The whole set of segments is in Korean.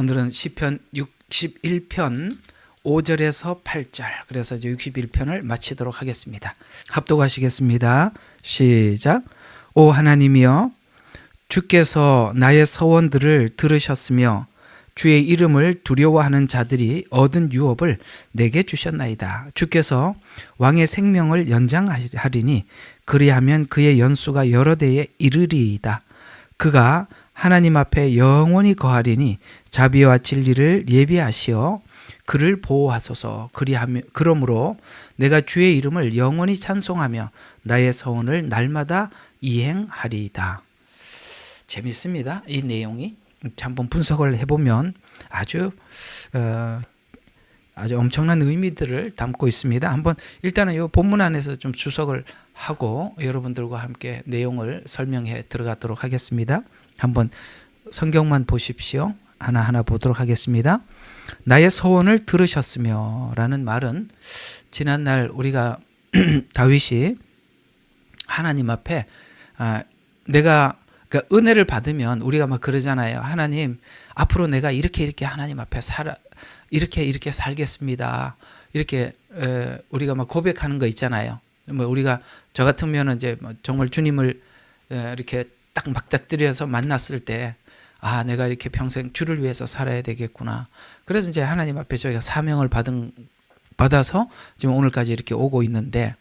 오늘은 시편 61편 5절에서 8절, 그래서 이제 61편을 마치도록 하겠습니다. 합독하시겠습니다. 시작. 오 하나님이여, 주께서 나의 서원들을 들으셨으며 주의 이름을 두려워하는 자들이 얻은 유업을 내게 주셨나이다. 주께서 왕의 생명을 연장하리니 그리하면 그의 연수가 여러 대에 이르리이다. 그가 하나님 앞에 영원히 거하리니 자비와 진리를 예비하시어 그를 보호하소서. 그러므로 내가 주의 이름을 영원히 찬송하며 나의 서원을 날마다 이행하리이다. 재밌습니다. 이 내용이 한번 분석을 해보면 아주 엄청난 의미들을 담고 있습니다. 한번 일단은 이 본문 안에서 좀 주석을 하고 여러분들과 함께 내용을 설명해 들어가도록 하겠습니다. 한번 성경만 보십시오. 하나하나 보도록 하겠습니다. 나의 서원을 들으셨으며 라는 말은 지난날 우리가 다윗이 하나님 앞에 내가 그러니까 은혜를 받으면 우리가 막 그러잖아요. 하나님, 앞으로 내가 이렇게 하나님 앞에 이렇게 살겠습니다. 이렇게 우리가 막 고백하는 거 있잖아요. 뭐 우리가 저 같으면은 이제 정말 주님을 이렇게 딱 막닥뜨려서 만났을 때 내가 이렇게 평생 주를 위해서 살아야 되겠구나. 그래서 이제 하나님 앞에 저희가 사명을 받아서 지금 오늘까지 이렇게 오고 있는데,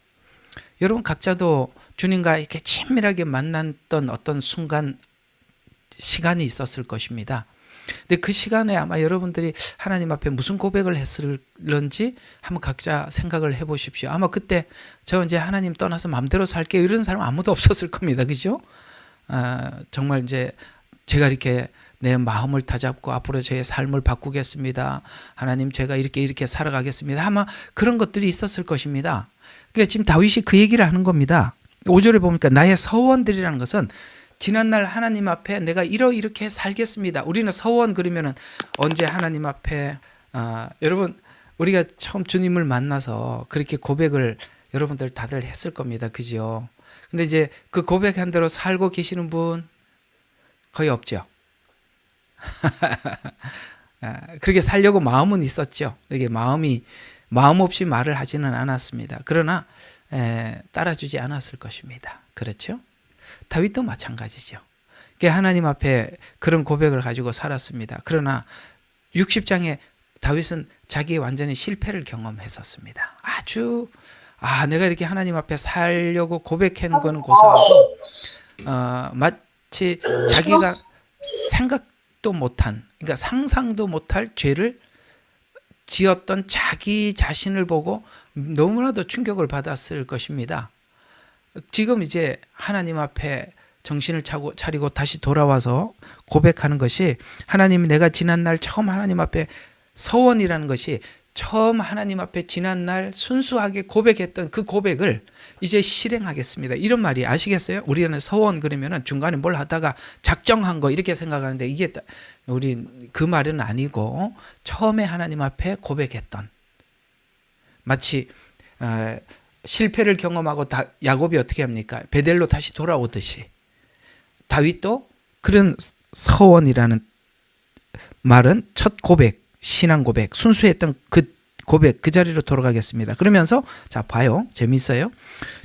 여러분 각자도 주님과 이렇게 친밀하게 만났던 어떤 시간이 있었을 것입니다. 근데 그 시간에 아마 여러분들이 하나님 앞에 무슨 고백을 했을런지 한번 각자 생각을 해보십시오. 아마 그때 저 이제 하나님 떠나서 마음대로 살게요 이런 사람 아무도 없었을 겁니다. 그죠? 정말 이제 제가 이렇게 내 마음을 다잡고 앞으로 저의 삶을 바꾸겠습니다. 하나님, 제가 이렇게 살아가겠습니다. 아마 그런 것들이 있었을 것입니다. 그러니까 지금 다윗이 그 얘기를 하는 겁니다. 5절에 보니까 나의 서원들이라는 것은 지난날 하나님 앞에 내가 이렇게 살겠습니다. 우리는 서원 그러면은 언제 하나님 앞에 여러분 우리가 처음 주님을 만나서 그렇게 고백을 여러분들 다들 했을 겁니다. 그죠? 근데 이제 그 고백한 대로 살고 계시는 분 거의 없죠. 그렇게 살려고 마음은 있었죠. 이게 마음 없이 말을 하지는 않았습니다. 그러나 따라주지 않았을 것입니다. 그렇죠? 다윗도 마찬가지죠. 하나님 앞에 그런 고백을 가지고 살았습니다. 그러나 60장에 다윗은 자기 완전히 실패를 경험했었습니다. 내가 이렇게 하나님 앞에 살려고 고백한 거는 고사하고 마치 자기가 생각도 못한, 그러니까 상상도 못할 죄를 지었던 자기 자신을 보고 너무나도 충격을 받았을 것입니다. 지금 이제 하나님 앞에 정신을 차리고 다시 돌아와서 고백하는 것이, 하나님, 내가 지난날 처음 하나님 앞에 서원이라는 것이 처음 하나님 앞에 지난날 순수하게 고백했던 그 고백을 이제 실행하겠습니다. 이런 말이 아시겠어요? 우리는 서원 그러면은 중간에 뭘 하다가 작정한 거 이렇게 생각하는데, 이게 우리 그 말은 아니고 처음에 하나님 앞에 고백했던, 마치 실패를 경험하고 야곱이 어떻게 합니까? 베델로 다시 돌아오듯이 다윗도 그런 서원이라는 말은 첫 고백, 신앙 고백, 순수했던 그 고백, 그 자리로 돌아가겠습니다. 그러면서 자 봐요. 재밌어요.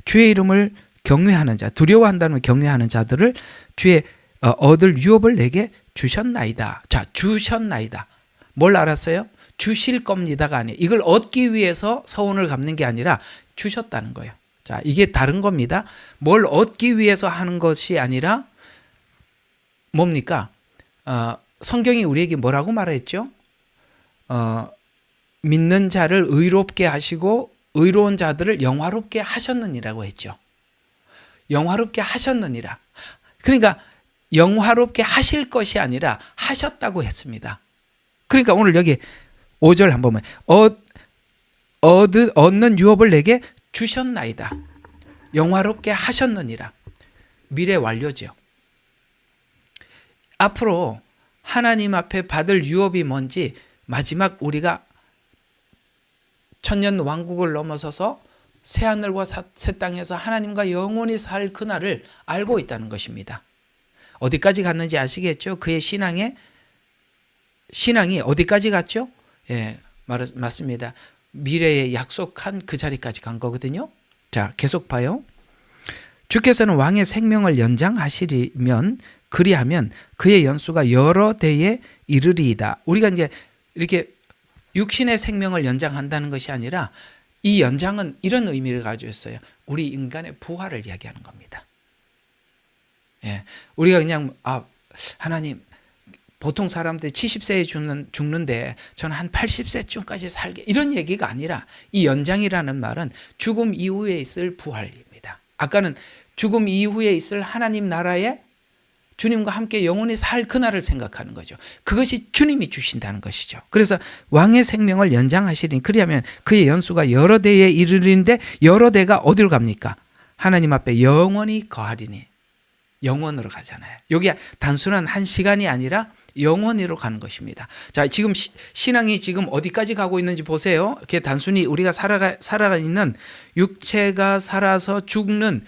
주의 이름을 경외하는 자, 두려워한다는 경외하는 자들을 주의 얻을 유업을 내게 주셨나이다. 자, 주셨나이다. 뭘 알았어요? 주실 겁니다가 아니에요. 이걸 얻기 위해서 서원을 갚는 게 아니라 주셨다는 거예요. 자, 이게 다른 겁니다. 뭘 얻기 위해서 하는 것이 아니라 뭡니까? 성경이 우리에게 뭐라고 말했죠? 믿는 자를 의롭게 하시고 의로운 자들을 영화롭게 하셨느니라고 했죠. 영화롭게 하셨느니라. 그러니까 영화롭게 하실 것이 아니라 하셨다고 했습니다. 그러니까 오늘 여기 5절 한번 얻는 유업을 내게 주셨나이다. 영화롭게 하셨느니라. 미래 완료죠. 앞으로 하나님 앞에 받을 유업이 뭔지 마지막 우리가 천년 왕국을 넘어서서 새하늘과 새 땅에서 하나님과 영원히 살 그날을 알고 있다는 것입니다. 어디까지 갔는지 아시겠죠? 그의 신앙의 신앙이 어디까지 갔죠? 예, 맞습니다. 미래에 약속한 그 자리까지 간 거거든요. 자, 계속 봐요. 주께서는 왕의 생명을 연장하시리면 그리하면 그의 연수가 여러 대에 이르리이다. 우리가 이제 이렇게 육신의 생명을 연장한다는 것이 아니라 이 연장은 이런 의미를 가지고 있어요. 우리 인간의 부활을 이야기하는 겁니다. 예, 우리가 그냥 하나님 보통 사람들이 70세에 죽는데 저는 한 80세쯤까지 살게 이런 얘기가 아니라 이 연장이라는 말은 죽음 이후에 있을 부활입니다. 아까는 죽음 이후에 있을 하나님 나라에 주님과 함께 영원히 살 그날을 생각하는 거죠. 그것이 주님이 주신다는 것이죠. 그래서 왕의 생명을 연장하시리니 그리하면 그의 연수가 여러 대에 이르리는데 여러 대가 어디로 갑니까? 하나님 앞에 영원히 거하리니 영원으로 가잖아요. 여기 단순한 한 시간이 아니라 영원히로 가는 것입니다. 자, 지금 신앙이 지금 어디까지 가고 있는지 보세요. 그게 단순히 우리가 살아가 있는 육체가 살아서 죽는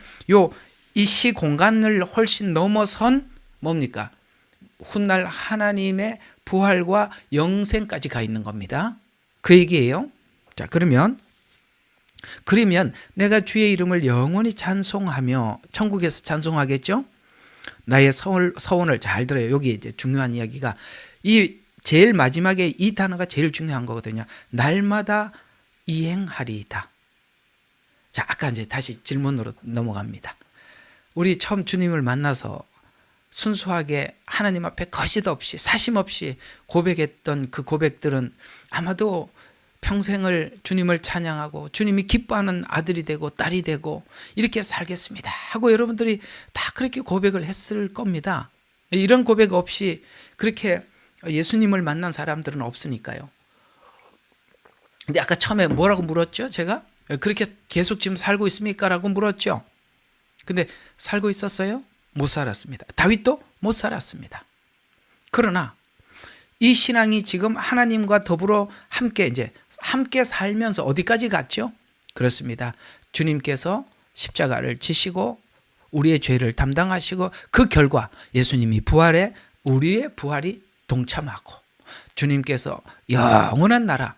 이 시 공간을 훨씬 넘어선 뭡니까? 훗날 하나님의 부활과 영생까지 가 있는 겁니다. 그 얘기예요. 자, 그러면 내가 주의 이름을 영원히 찬송하며 천국에서 찬송하겠죠? 나의 서원을 잘 들어요. 여기 이제 중요한 이야기가 이 제일 마지막에 이 단어가 제일 중요한 거거든요. 날마다 이행하리이다. 자, 아까 이제 다시 질문으로 넘어갑니다. 우리 처음 주님을 만나서 순수하게 하나님 앞에 거짓 없이 사심 없이 고백했던 그 고백들은 아마도 평생을 주님을 찬양하고 주님이 기뻐하는 아들이 되고 딸이 되고 이렇게 살겠습니다 하고 여러분들이 다 그렇게 고백을 했을 겁니다. 이런 고백 없이 그렇게 예수님을 만난 사람들은 없으니까요. 근데 아까 처음에 뭐라고 물었죠? 제가 그렇게 계속 지금 살고 있습니까? 라고 물었죠. 근데 살고 있었어요? 못 살았습니다. 다윗도 못 살았습니다. 그러나 이 신앙이 지금 하나님과 더불어 함께 살면서 어디까지 갔죠? 그렇습니다. 주님께서 십자가를 지시고 우리의 죄를 담당하시고 그 결과 예수님이 부활에 우리의 부활이 동참하고 주님께서 영원한 나라,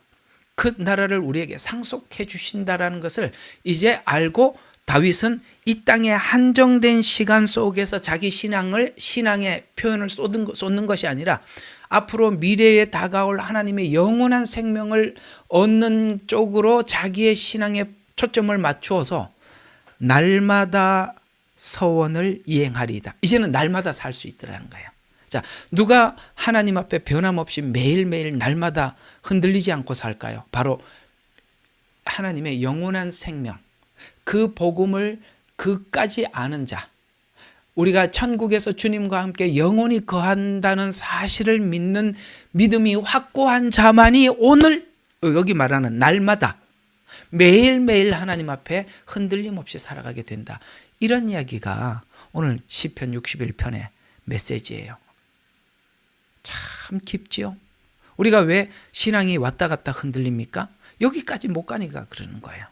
그 나라를 우리에게 상속해 주신다라는 것을 이제 알고 다윗은 이 땅에 한정된 시간 속에서 자기 신앙의 표현을 쏟는 것이 아니라 앞으로 미래에 다가올 하나님의 영원한 생명을 얻는 쪽으로 자기의 신앙에 초점을 맞추어서 날마다 서원을 이행하리이다. 이제는 날마다 살 수 있더라는 거예요. 자, 누가 하나님 앞에 변함없이 매일매일 날마다 흔들리지 않고 살까요? 바로 하나님의 영원한 생명, 그 복음을 그까지 아는 자, 우리가 천국에서 주님과 함께 영원히 거한다는 사실을 믿는 믿음이 확고한 자만이 오늘 여기 말하는 날마다 매일매일 하나님 앞에 흔들림 없이 살아가게 된다. 이런 이야기가 오늘 시편 61편의 메시지예요. 참 깊지요. 우리가 왜 신앙이 왔다 갔다 흔들립니까? 여기까지 못 가니까 그러는 거예요.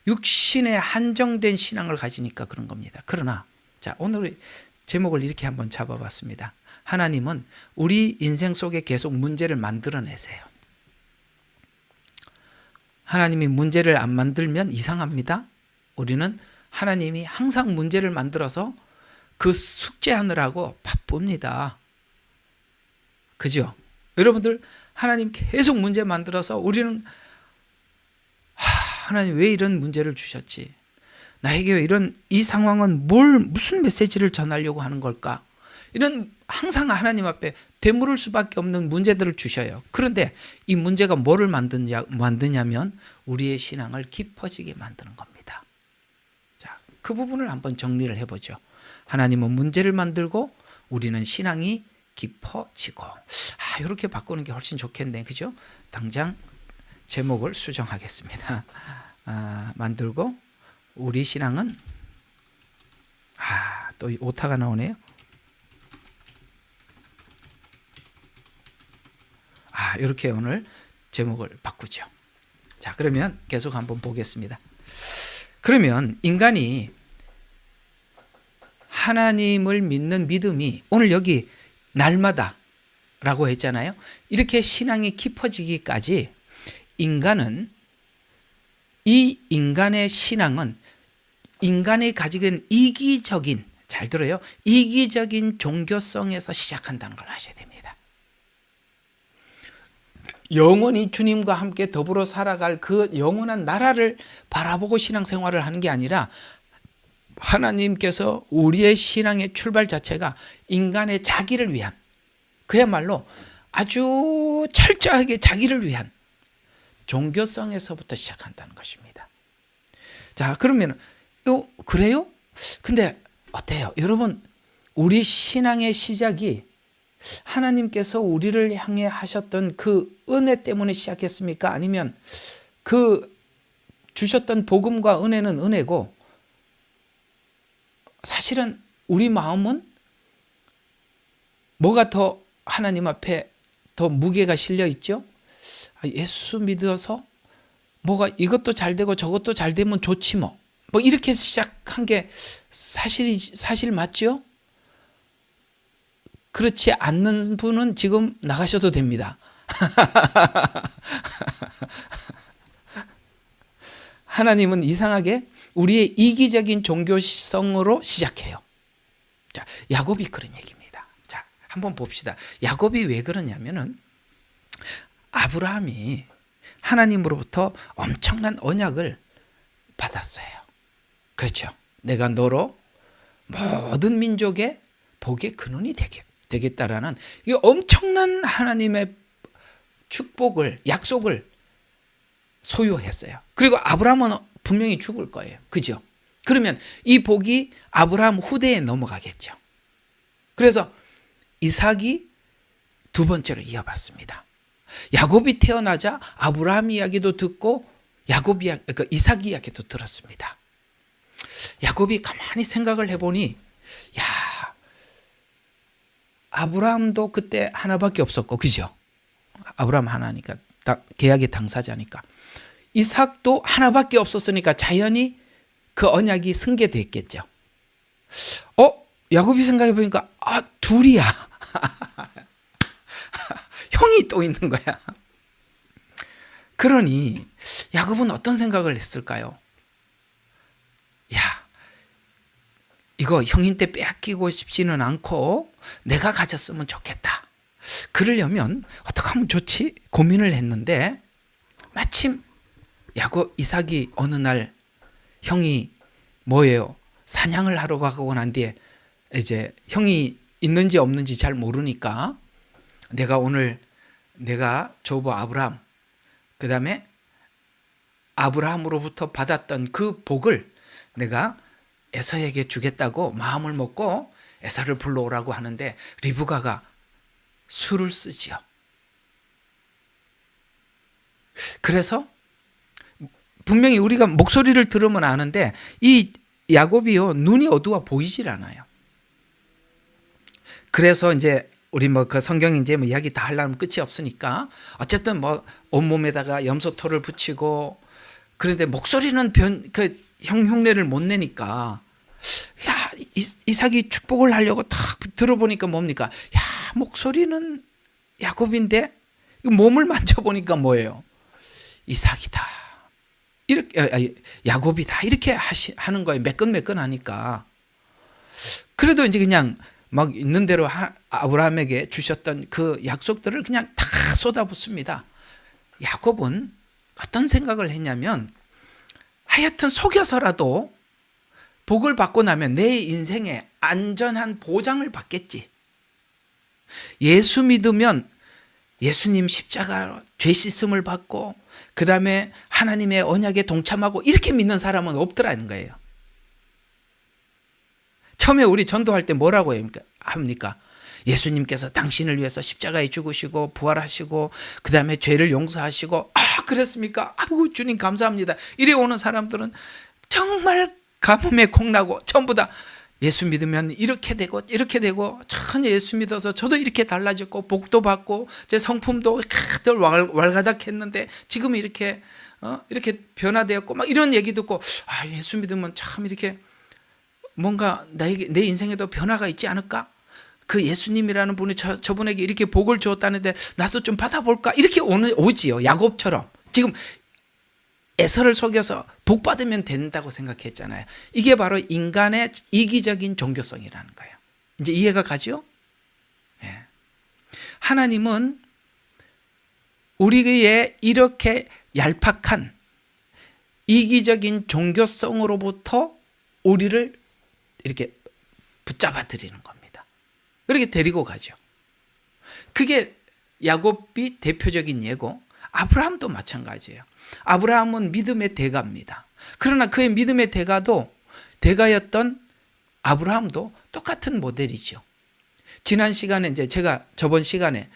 육신의 한정된 신앙을 가지니까 그런 겁니다. 그러나 자, 오늘 제목을 이렇게 한번 잡아봤습니다. 하나님은 우리 인생 속에 계속 문제를 만들어내세요. 하나님이 문제를 안 만들면 이상합니다. 우리는 하나님이 항상 문제를 만들어서 그 숙제하느라고 바쁩니다. 그죠? 여러분들 하나님 계속 문제 만들어서 우리는 하나님 왜 이런 문제를 주셨지? 나에게 이 상황은 무슨 메시지를 전하려고 하는 걸까? 이런 항상 하나님 앞에 되물을 수밖에 없는 문제들을 주셔요. 그런데 이 문제가 뭐를 만드냐면 우리의 신앙을 깊어지게 만드는 겁니다. 자, 그 부분을 한번 정리를 해보죠. 하나님은 문제를 만들고 우리는 신앙이 깊어지고. 이렇게 바꾸는 게 훨씬 좋겠네. 그죠? 당장 제목을 수정하겠습니다. 만들고 우리 신앙은 또 오타가 나오네요. 이렇게 오늘 제목을 바꾸죠. 자, 그러면 계속 한번 보겠습니다. 그러면 인간이 하나님을 믿는 믿음이 오늘 여기 날마다 했잖아요. 이렇게 신앙이 깊어지기까지 이 인간의 신앙은 인간이 가지고 있는 이기적인, 잘 들어요, 이기적인 종교성에서 시작한다는 걸 아셔야 됩니다. 영원히 주님과 함께 더불어 살아갈 그 영원한 나라를 바라보고 신앙생활을 하는 게 아니라 하나님께서 우리의 신앙의 출발 자체가 인간의 자기를 위한, 그야말로 아주 철저하게 자기를 위한 종교성에서부터 시작한다는 것입니다. 자, 그러면 그래요? 근데 어때요? 여러분, 우리 신앙의 시작이 하나님께서 우리를 향해 하셨던 그 은혜 때문에 시작했습니까? 아니면 그 주셨던 복음과 은혜는 은혜고 사실은 우리 마음은 뭐가 더 하나님 앞에 더 무게가 실려 있죠? 예수 믿어서 뭐가 이것도 잘 되고 저것도 잘 되면 좋지 뭐 이렇게 시작한 게 사실 맞죠? 그렇지 않는 분은 지금 나가셔도 됩니다. 하나님은 이상하게 우리의 이기적인 종교성으로 시작해요. 자, 야곱이 그런 얘기입니다. 자, 한번 봅시다. 야곱이 왜 그러냐면은 아브라함이 하나님으로부터 엄청난 언약을 받았어요. 그렇죠. 내가 너로 모든 민족의 복의 근원이 되겠다라는 이 엄청난 하나님의 축복을, 약속을 소유했어요. 그리고 아브라함은 분명히 죽을 거예요. 그죠? 그러면 이 복이 아브라함 후대에 넘어가겠죠. 그래서 이삭이 두 번째로 이어받습니다. 야곱이 태어나자 아브라함 이야기도 듣고 이삭 이야기도 들었습니다. 야곱이 가만히 생각을 해보니, 야, 아브라함도 그때 하나밖에 없었고, 그죠? 아브라함 하나니까, 계약의 당사자니까. 이삭도 하나밖에 없었으니까 자연히 그 언약이 승계됐겠죠. 야곱이 생각해 보니까 둘이야. 형이 또 있는 거야. 그러니 야곱은 어떤 생각을 했을까요? 야, 이거 형인 때 빼앗기고 싶지는 않고 내가 가졌으면 좋겠다. 그러려면 어떻게 하면 좋지? 고민을 했는데 마침 이삭이 어느 날 형이 뭐예요? 사냥을 하러 가고 난 뒤에 이제 형이 있는지 없는지 잘 모르니까 내가 조부 아브라함, 그 다음에 아브라함으로부터 받았던 그 복을 내가 에서에게 주겠다고 마음을 먹고 에서를 불러오라고 하는데 리브가가 수를 쓰지요. 그래서 분명히 우리가 목소리를 들으면 아는데 이 야곱이요, 눈이 어두워 보이질 않아요. 그래서 이제 우리 그 성경 이제 이야기 다 하려면 끝이 없으니까 어쨌든 온몸에다가 염소토를 붙이고, 그런데 목소리는 형 흉내를 못 내니까, 야, 이삭이 축복을 하려고 탁 들어보니까 뭡니까? 야, 목소리는 야곱인데 몸을 만져보니까 뭐예요? 이삭이다. 이렇게 야곱이다. 이렇게 하는 거예요. 매끈매끈하니까. 그래도 이제 그냥 막 있는 대로 아브라함에게 주셨던 그 약속들을 그냥 다 쏟아붓습니다. 야곱은 어떤 생각을 했냐면, 하여튼 속여서라도 복을 받고 나면 내 인생에 안전한 보장을 받겠지. 예수 믿으면 예수님 십자가 죄 씻음을 받고 그 다음에 하나님의 언약에 동참하고 이렇게 믿는 사람은 없더라는 거예요. 처음에 우리 전도할 때 뭐라고 합니까? 예수님께서 당신을 위해서 십자가에 죽으시고 부활하시고 그 다음에 죄를 용서하시고, 그랬습니까? 아이고 주님 감사합니다. 이래 오는 사람들은 정말 가뭄에 콩나고 전부 다 예수 믿으면 이렇게 되고 전혀 예수 믿어서 저도 이렇게 달라졌고 복도 받고 제 성품도 늘 왈가닥했는데 지금 이렇게 변화되었고 막 이런 얘기 듣고, 예수 믿으면 참 이렇게 뭔가 내 인생에도 변화가 있지 않을까? 그 예수님이라는 분이 저분에게 이렇게 복을 주었다는데 나도 좀 받아볼까? 이렇게 오지요. 야곱처럼. 지금 에서를 속여서 복 받으면 된다고 생각했잖아요. 이게 바로 인간의 이기적인 종교성이라는 거예요. 이제 이해가 가죠? 예. 하나님은 우리의 이렇게 얄팍한 이기적인 종교성으로부터 우리를 이렇게 붙잡아 드리는 겁니다. 그렇게 데리고 가죠. 그게 야곱이 대표적인 예고, 아브라함도 마찬가지예요. 아브라함은 믿음의 대가입니다. 그러나 그의 믿음의 대가였던 아브라함도 똑같은 모델이죠. 지난 시간에 이제 제가 저번 시간에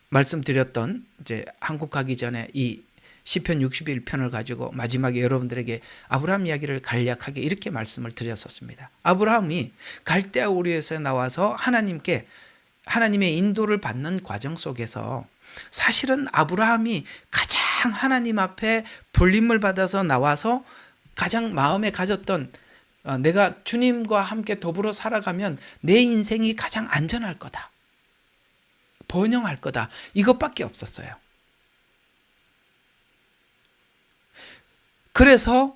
말씀드렸던 이제 한국 가기 전에 이 시편 61편을 가지고 마지막에 여러분들에게 아브라함 이야기를 간략하게 이렇게 말씀을 드렸었습니다. 아브라함이 갈대아 우르에서 나와서 하나님의 인도를 받는 과정 속에서 사실은 아브라함이 가장 하나님 앞에 불림을 받아서 나와서 가장 마음에 가졌던 내가 주님과 함께 더불어 살아가면 내 인생이 가장 안전할 거다. 번영할 거다. 이것밖에 없었어요. 그래서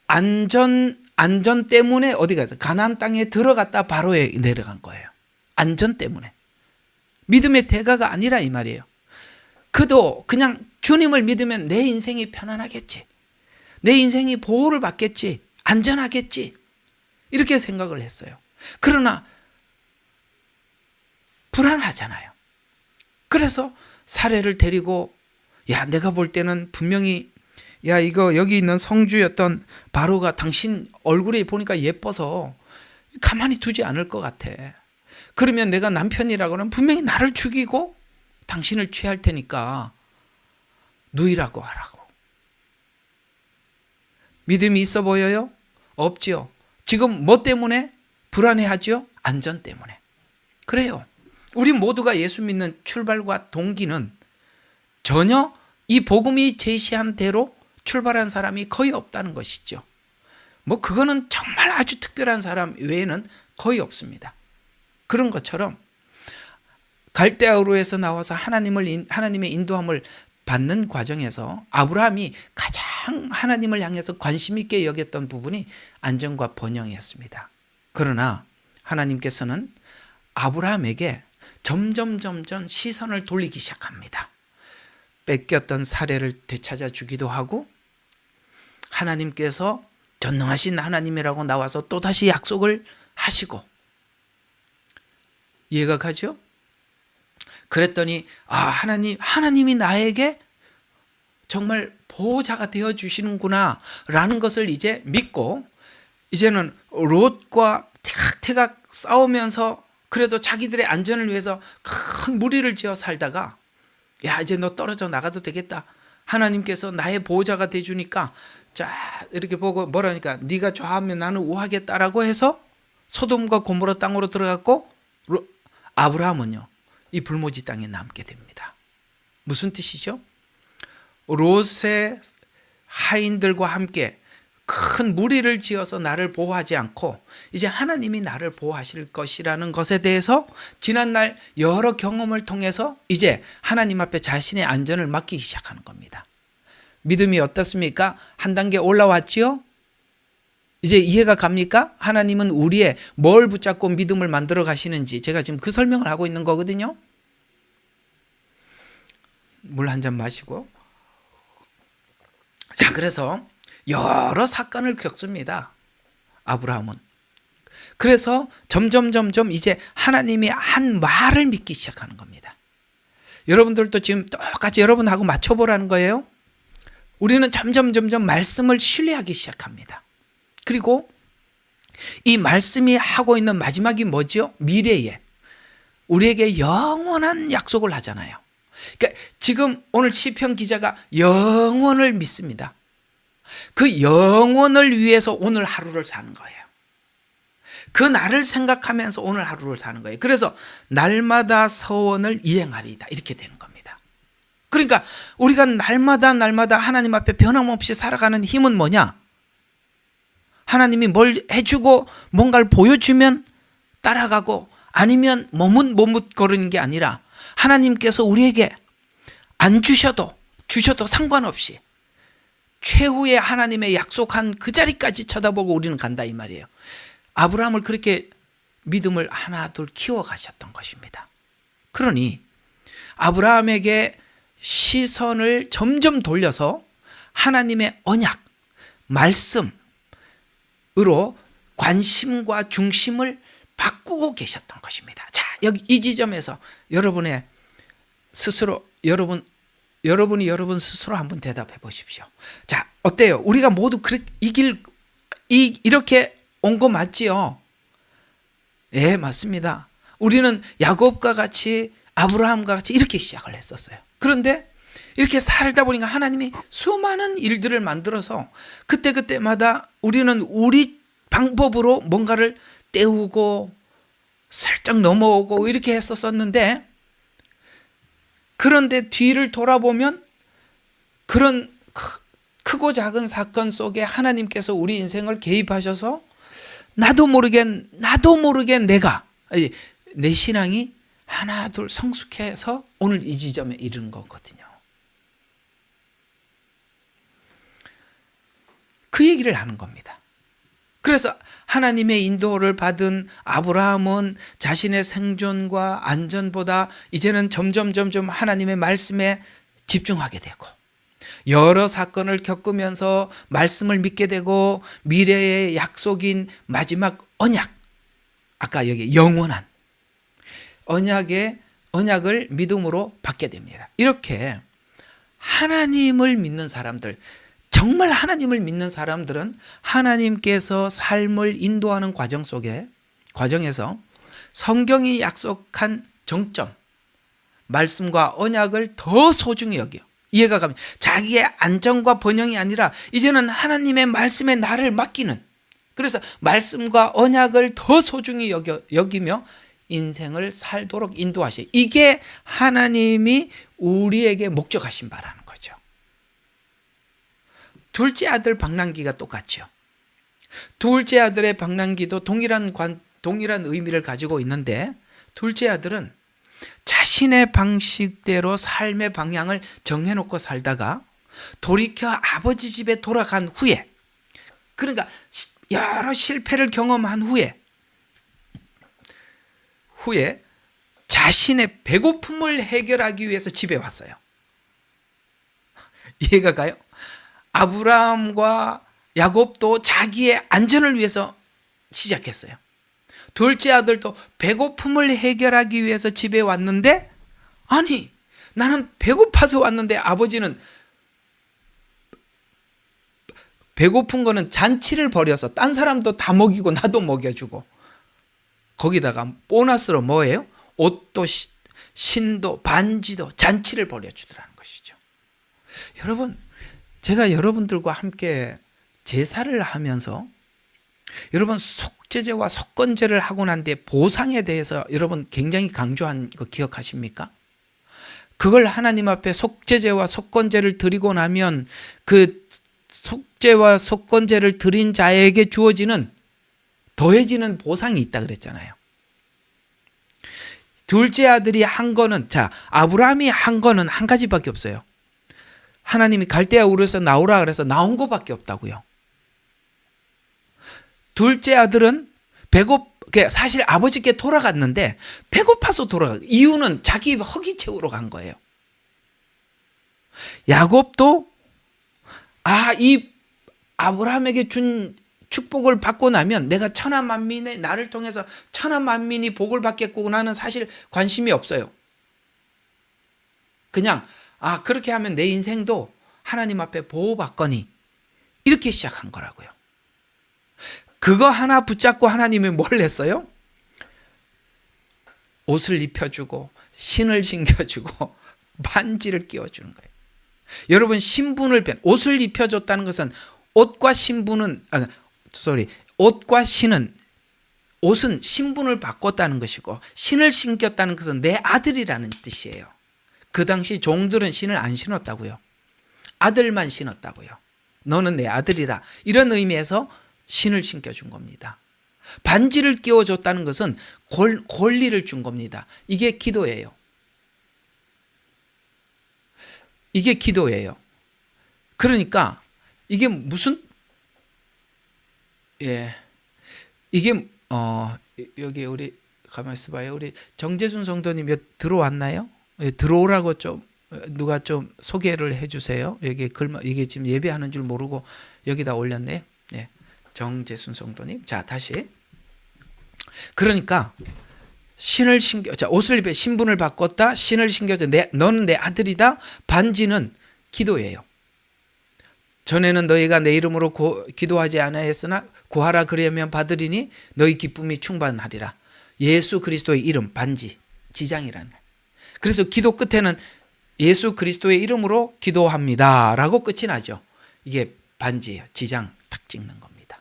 안전 때문에 어디 가서 가나안 땅에 들어갔다 바로 내려간 거예요. 안전 때문에. 믿음의 대가가 아니라 이 말이에요. 그도 그냥 주님을 믿으면 내 인생이 편안하겠지. 내 인생이 보호를 받겠지. 안전하겠지. 이렇게 생각을 했어요. 그러나 불안하잖아요. 그래서 사례를 데리고 내가 볼 때는 분명히 이거 여기 있는 성주였던 바로가 당신 얼굴에 보니까 예뻐서 가만히 두지 않을 것 같아. 그러면 내가 남편이라고는 분명히 나를 죽이고 당신을 취할 테니까 누이라고 하라고. 믿음이 있어 보여요? 없지요. 지금 뭐 때문에 불안해하죠? 안전 때문에. 그래요. 우리 모두가 예수 믿는 출발과 동기는 전혀 이 복음이 제시한 대로 출발한 사람이 거의 없다는 것이죠. 그거는 정말 아주 특별한 사람 외에는 거의 없습니다. 그런 것처럼 갈대아우르에서 나와서 하나님의 인도함을 받는 과정에서 아브라함이 가장 하나님을 향해서 관심 있게 여겼던 부분이 안전과 번영이었습니다. 그러나 하나님께서는 아브라함에게 점점 시선을 돌리기 시작합니다. 뺏겼던 사례를 되찾아 주기도 하고 하나님께서 전능하신 하나님이라고 나와서 또다시 약속을 하시고 이해가 가죠? 그랬더니 하나님이 나에게 정말 보호자가 되어 주시는구나 라는 것을 이제 믿고 이제는 롯과 티각티각 싸우면서 그래도 자기들의 안전을 위해서 큰 무리를 지어 살다가 이제 너 떨어져 나가도 되겠다. 하나님께서 나의 보호자가 돼 주니까 자 이렇게 보고 뭐라니까 네가 좋아하면 나는 우하겠다라고 해서 소돔과 고모라 땅으로 들어갔고 아브라함은요 이 불모지 땅에 남게 됩니다. 무슨 뜻이죠? 롯의 하인들과 함께 큰 무리를 지어서 나를 보호하지 않고 이제 하나님이 나를 보호하실 것이라는 것에 대해서 지난날 여러 경험을 통해서 이제 하나님 앞에 자신의 안전을 맡기기 시작하는 겁니다. 믿음이 어떻습니까? 한 단계 올라왔지요? 이제 이해가 갑니까? 하나님은 우리의 뭘 붙잡고 믿음을 만들어 가시는지 제가 지금 그 설명을 하고 있는 거거든요. 물 한 잔 마시고. 자, 그래서 여러 사건을 겪습니다. 아브라함은. 그래서 점점 이제 하나님이 한 말을 믿기 시작하는 겁니다. 여러분들도 지금 똑같이 여러분하고 맞춰보라는 거예요. 우리는 점점 말씀을 신뢰하기 시작합니다. 그리고 이 말씀이 하고 있는 마지막이 뭐죠? 미래에 우리에게 영원한 약속을 하잖아요. 그러니까 지금 오늘 시편 기자가 영원을 믿습니다. 그 영원을 위해서 오늘 하루를 사는 거예요. 그 날을 생각하면서 오늘 하루를 사는 거예요. 그래서 날마다 서원을 이행하리이다 이렇게 되는 겁니다. 그러니까 우리가 날마다 하나님 앞에 변함없이 살아가는 힘은 뭐냐? 하나님이 뭘 해주고 뭔가를 보여주면 따라가고 아니면 머뭇거리는 게 아니라 하나님께서 우리에게 안 주셔도 상관없이 최후의 하나님의 약속한 그 자리까지 쳐다보고 우리는 간다 이 말이에요. 아브라함을 그렇게 믿음을 하나둘 키워가셨던 것입니다. 그러니 아브라함에게 시선을 점점 돌려서 하나님의 언약, 말씀으로 관심과 중심을 바꾸고 계셨던 것입니다. 자, 여기 이 지점에서 여러분이 여러분 스스로 한번 대답해 보십시오. 자, 어때요? 우리가 모두 이렇게 온 거 맞지요? 예, 맞습니다. 우리는 야곱과 같이 아브라함과 같이 이렇게 시작을 했었어요. 그런데 이렇게 살다 보니까 하나님이 수많은 일들을 만들어서 그때마다 우리는 우리 방법으로 뭔가를 때우고 슬쩍 넘어오고 이렇게 했었었는데, 그런데 뒤를 돌아보면 그런 크고 작은 사건 속에 하나님께서 우리 인생을 개입하셔서 나도 모르게 내 신앙이 하나 둘 성숙해서 오늘 이 지점에 이르는 거거든요. 그 얘기를 하는 겁니다. 그래서 하나님의 인도를 받은 아브라함은 자신의 생존과 안전보다 이제는 점점 하나님의 말씀에 집중하게 되고, 여러 사건을 겪으면서 말씀을 믿게 되고, 미래의 약속인 마지막 언약, 아까 여기 영원한 언약을 믿음으로 받게 됩니다. 이렇게 하나님을 믿는 사람들, 정말 하나님을 믿는 사람들은 하나님께서 삶을 인도하는 과정에서 성경이 약속한 정점, 말씀과 언약을 더 소중히 여겨. 이해가 가면 자기의 안정과 번영이 아니라 이제는 하나님의 말씀에 나를 맡기는, 그래서 말씀과 언약을 더 소중히 여기며 인생을 살도록 인도하시. 이게 하나님이 우리에게 목적하신 바라는 거죠. 둘째 아들 방랑기가 똑같죠. 둘째 아들의 방랑기도 동일한 의미를 가지고 있는데, 둘째 아들은 자신의 방식대로 삶의 방향을 정해놓고 살다가 돌이켜 아버지 집에 돌아간 후에, 그러니까 여러 실패를 경험한 후에 자신의 배고픔을 해결하기 위해서 집에 왔어요. 이해가 가요? 아브라함과 야곱도 자기의 안전을 위해서 시작했어요. 둘째 아들도 배고픔을 해결하기 위해서 집에 왔는데, 아니 나는 배고파서 왔는데 아버지는 배고픈 거는 잔치를 벌여서 딴 사람도 다 먹이고 나도 먹여주고, 거기다가 보너스로 뭐예요? 옷도 신도 반지도 잔치를 벌여주더라는 것이죠. 여러분, 제가 여러분들과 함께 제사를 하면서 여러분 속죄제와 속건제를 하고 난 뒤에 보상에 대해서 여러분 굉장히 강조한 거 기억하십니까? 그걸 하나님 앞에 속죄제와 속건제를 드리고 나면 그 속죄와 속건제를 드린 자에게 주어지는 더해지는 보상이 있다 그랬잖아요. 둘째 아들이 한 거는, 자, 아브라함이 한 거는 한 가지밖에 없어요. 하나님이 갈대아 우르에서 나오라 그래서 나온 거밖에 없다고요. 둘째 아들은 사실 아버지께 돌아갔는데 배고파서 이유는 자기 허기 채우러 간 거예요. 야곱도 이 아브라함에게 준 축복을 받고 나면 내가 천하만민의 나를 통해서 천하만민이 복을 받겠구나는 사실 관심이 없어요. 그냥 그렇게 하면 내 인생도 하나님 앞에 보호받거니, 이렇게 시작한 거라고요. 그거 하나 붙잡고 하나님이 뭘 했어요? 옷을 입혀주고 신을 신겨주고 반지를 끼워주는 거예요. 여러분, 옷을 입혀줬다는 것은 옷은 신분을 바꿨다는 것이고, 신을 신겼다는 것은 내 아들이라는 뜻이에요. 그 당시 종들은 신을 안 신었다고요. 아들만 신었다고요. 너는 내 아들이다, 이런 의미에서 신을 신겨준 겁니다. 반지를 끼워줬다는 것은 권리를 준 겁니다. 이게 기도예요. 이게 기도예요. 그러니까 이게 무슨 이게 여기 우리 가만 있어봐요. 우리 정재순 성도님 들어왔나요? 들어오라고 좀 누가 좀 소개를 해주세요. 여기 이게 지금 예배하는 줄 모르고 여기다 올렸네. 예, 정재순 성도님. 자, 다시. 그러니까 신을 신겨, 자, 옷을 입에 신분을 바꿨다. 신을 신겨줘. 너는 내 아들이다. 반지는 기도예요. 전에는 너희가 내 이름으로 기도하지 아니하였으나 구하라 그러면 받으리니 너희 기쁨이 충만하리라. 예수 그리스도의 이름, 반지, 지장이라는 거예요. 그래서 기도 끝에는 예수 그리스도의 이름으로 기도합니다 라고 끝이 나죠. 이게 반지예요. 지장 탁 찍는 겁니다.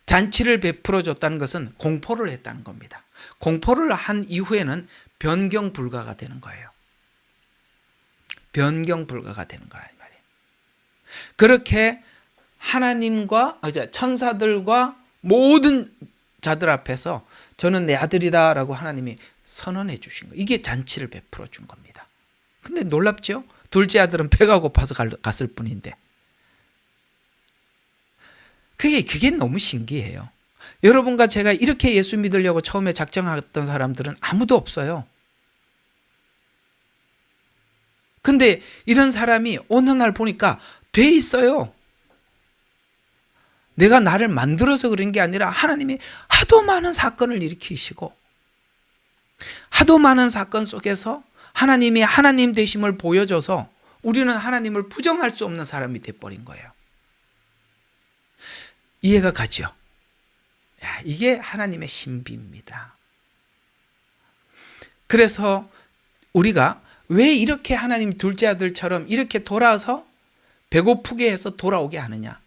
잔치를 베풀어 줬다는 것은 공포를 했다는 겁니다. 공포를 한 이후에는 변경 불가가 되는 거예요. 변경 불가가 되는 거란 말이에요. 그렇게 하나님과 천사들과 모든 자들 앞에서 저는 내 아들이다 라고 하나님이 선언해 주신 거예요. 이게 잔치를 베풀어 준 겁니다. 근데 놀랍죠? 둘째 아들은 배가 고파서 갔을 뿐인데 그게 너무 신기해요. 여러분과 제가 이렇게 예수 믿으려고 처음에 작정했던 사람들은 아무도 없어요. 근데 이런 사람이 어느 날 보니까 돼 있어요. 내가 나를 만들어서 그런 게 아니라 하나님이 하도 많은 사건을 일으키시고 하도 많은 사건 속에서 하나님이 하나님 되심을 보여줘서 우리는 하나님을 부정할 수 없는 사람이 돼버린 거예요. 이해가 가죠? 이게 하나님의 신비입니다. 그래서 우리가 왜 이렇게 하나님 둘째 아들처럼 이렇게 돌아서 배고프게 해서 돌아오게 하느냐?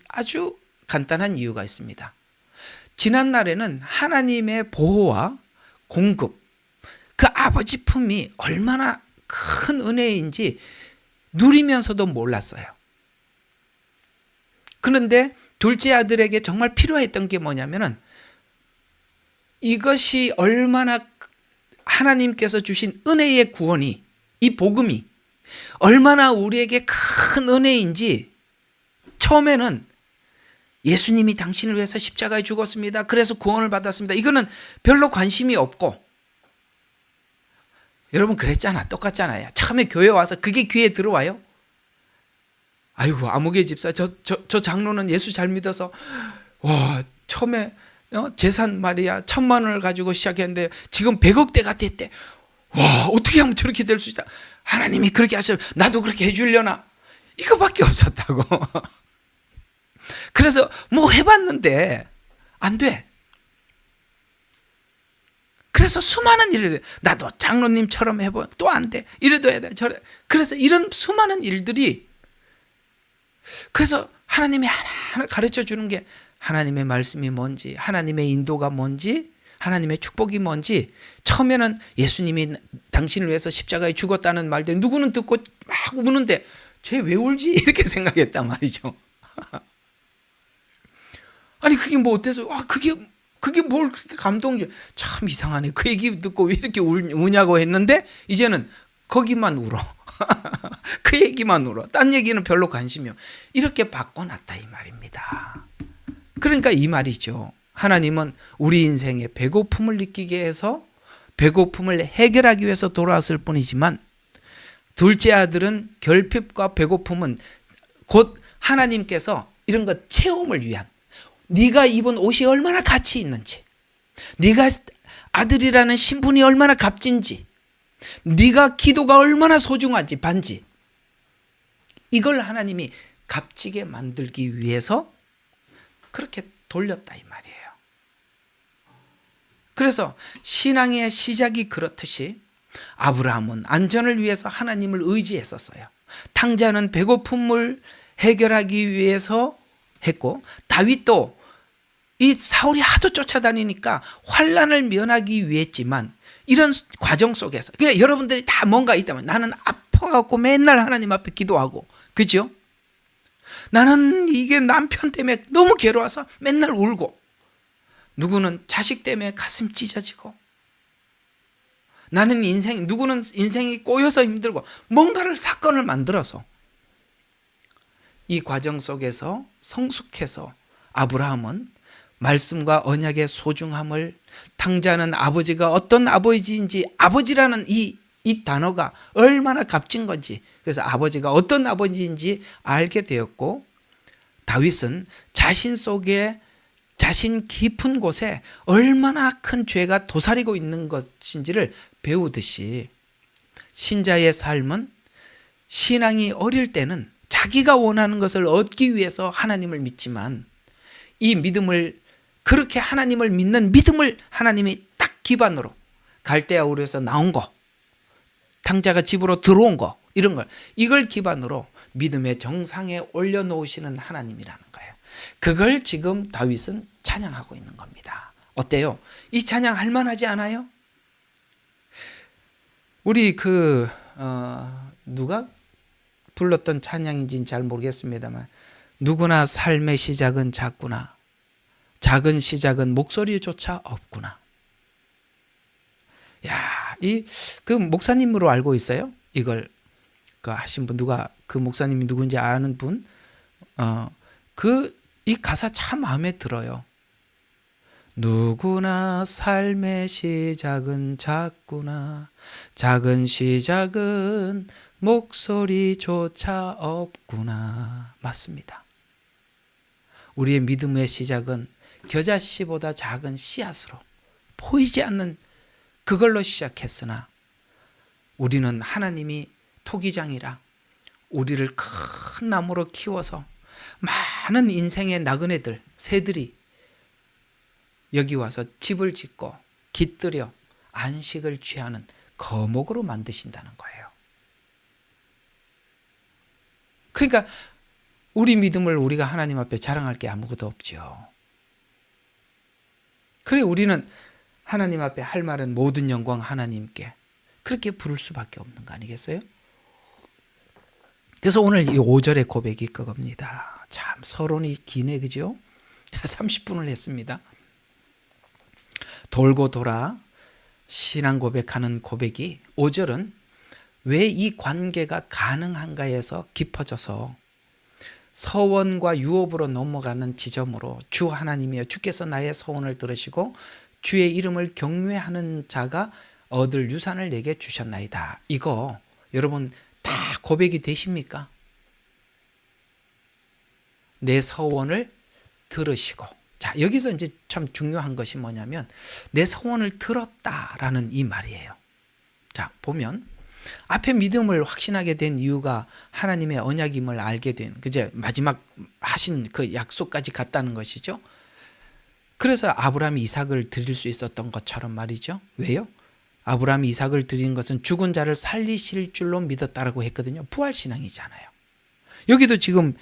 아주 간단한 이유가 있습니다. 지난날에는 하나님의 보호와 공급, 그 아버지 품이 얼마나 큰 은혜인지 누리면서도 몰랐어요. 그런데 둘째 아들에게 정말 필요했던 게 뭐냐면은 이것이 얼마나 하나님께서 주신 은혜의 구원이, 이 복음이 얼마나 우리에게 큰 은혜인지 처음에는 예수님이 당신을 위해서 십자가에 죽었습니다. 그래서 구원을 받았습니다. 이거는 별로 관심이 없고 여러분 그랬잖아. 똑같잖아요. 처음에 교회 와서 그게 귀에 들어와요. 아이고 아무개 집사 저 장로는 예수 잘 믿어서 와 처음에 재산 말이야 1,000만 원을 가지고 시작했는데 지금 100억대가 됐대. 와 어떻게 하면 저렇게 될 수 있다. 하나님이 그렇게 하셔. 나도 그렇게 해주려나. 이거밖에 없었다고. 그래서 뭐 해봤는데 안 돼. 그래서 수많은 일을 나도 장로님처럼 해보 또 안 돼. 이래도 해야 돼. 그래서 이런 수많은 일들이 그래서 하나님이 하나하나 가르쳐 주는 게 하나님의 말씀이 뭔지 하나님의 인도가 뭔지 하나님의 축복이 뭔지 처음에는 예수님이 당신을 위해서 십자가에 죽었다는 말들 누구는 듣고 막 우는데 쟤 왜 울지? 이렇게 생각했단 말이죠. 아니 그게 뭐 어때서 그게 뭘 그렇게 감동이야. 참 이상하네. 그 얘기 듣고 왜 이렇게 우냐고 했는데 이제는 거기만 울어. 그 얘기만 울어. 딴 얘기는 별로 관심이 없어. 이렇게 바꿔놨다 이 말입니다. 그러니까 이 말이죠. 하나님은 우리 인생에 배고픔을 느끼게 해서 배고픔을 해결하기 위해서 돌아왔을 뿐이지만 둘째 아들은 결핍과 배고픔은 곧 하나님께서 이런 것 체험을 위한 네가 입은 옷이 얼마나 가치 있는지 네가 아들이라는 신분이 얼마나 값진지 네가 기도가 얼마나 소중한지 반지 이걸 하나님이 값지게 만들기 위해서 그렇게 돌렸다 이 말이에요. 그래서 신앙의 시작이 그렇듯이 아브라함은 안전을 위해서 하나님을 의지했었어요. 탕자는 배고픔을 해결하기 위해서 했고 다윗도 이 사울이 하도 쫓아다니니까 환난을 면하기 위했지만 이런 과정 속에서 그러니까 여러분들이 다 뭔가 있다면 나는 아파갖고 맨날 하나님 앞에 기도하고 그죠? 나는 이게 남편 때문에 너무 괴로워서 맨날 울고 누구는 자식 때문에 가슴 찢어지고, 누구는 인생이 꼬여서 힘들고, 뭔가를 사건을 만들어서 이 과정 속에서 성숙해서 아브라함은 말씀과 언약의 소중함을, 당자는 아버지가 어떤 아버지인지, 아버지라는 이 단어가 얼마나 값진 건지, 그래서 아버지가 어떤 아버지인지 알게 되었고, 다윗은 자신 속에, 자신 깊은 곳에 얼마나 큰 죄가 도사리고 있는 것인지를 배우듯이, 신자의 삶은 신앙이 어릴 때는 자기가 원하는 것을 얻기 위해서 하나님을 믿지만, 이 믿음을, 그렇게 하나님을 믿는 믿음을 하나님이 딱 기반으로 갈대아 우르에서 나온 거, 당자가 집으로 들어온 거, 이런 걸, 이걸 기반으로 믿음의 정상에 올려놓으시는 하나님이라는 거예요. 그걸 지금 다윗은 찬양하고 있는 겁니다. 어때요? 이 찬양 할만하지 않아요? 우리 누가 불렀던 찬양인지는 잘 모르겠습니다만, 누구나 삶의 시작은 작구나. 작은 시작은 목소리조차 없구나. 야, 그 목사님으로 알고 있어요? 이걸 하신 분, 누가 그 목사님이 누군지 아는 분? 이 가사 참 마음에 들어요. 누구나 삶의 시작은 작구나. 작은 시작은 목소리조차 없구나. 맞습니다. 우리의 믿음의 시작은 겨자씨보다 작은 씨앗으로, 보이지 않는 그걸로 시작했으나, 우리는 하나님이 토기장이라 우리를 큰 나무로 키워서 많은 인생의 나그네들, 새들이 여기 와서 집을 짓고 깃들여 안식을 취하는 거목으로 만드신다는 거예요. 그러니까 우리 믿음을 우리가 하나님 앞에 자랑할 게 아무것도 없죠. 그래, 우리는 하나님 앞에 할 말은 모든 영광 하나님께, 그렇게 부를 수밖에 없는 거 아니겠어요? 그래서 오늘 이 5절의 고백이 그겁니다. 참 서론이 기네, 그죠? 30분을 했습니다. 돌고 돌아 신앙 고백하는 고백이, 5절은 왜 이 관계가 가능한가에서 깊어져서 서원과 유업으로 넘어가는 지점으로, 주 하나님이여 주께서 나의 서원을 들으시고 주의 이름을 경외하는 자가 얻을 유산을 내게 주셨나이다. 이거 여러분 다 고백이 되십니까? 내 서원을 들으시고. 자, 여기서 이제 참 중요한 것이 뭐냐면, 내 서원을 들었다라는 이 말이에요. 자, 보면 앞에 믿음을 확신하게 된 이유가 하나님의 언약임을 알게 된, 그제 마지막 하신 그 약속까지 갔다는 것이죠. 그래서 아브라함이 이삭을 드릴 수 있었던 것처럼 말이죠. 왜요? 아브라함이 이삭을 드린 것은 죽은 자를 살리실 줄로 믿었다라고 했거든요. 부활신앙이잖아요. 여기도 지금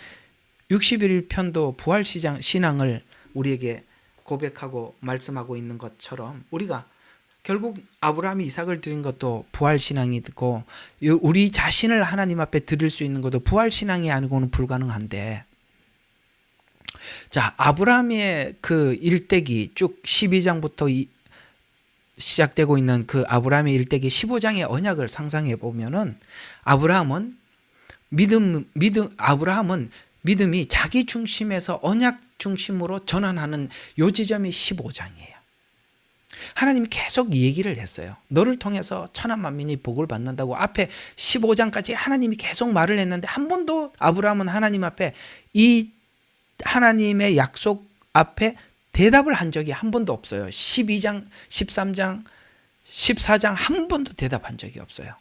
61편도 부활신앙을 우리에게 고백하고 말씀하고 있는 것처럼, 우리가 결국 아브라함이 이삭을 드린 것도 부활신앙이고, 우리 자신을 하나님 앞에 드릴 수 있는 것도 부활신앙이 아니고는 불가능한데, 자, 아브라함의 그 일대기 쭉 12장부터 시작되고 있는 그 아브라함의 일대기 15장의 언약을 상상해 보면은, 아브라함은 믿음이 자기 중심에서 언약 중심으로 전환하는 요 지점이 15장이에요. 하나님이 계속 얘기를 했어요. 너를 통해서 천하 만민이 복을 받는다고 앞에 15장까지 하나님이 계속 말을 했는데, 한 번도 아브라함은 하나님 앞에 이 하나님의 약속 앞에 대답을 한 적이 한 번도 없어요. 12장, 13장, 14장 한 번도 대답한 적이 없어요.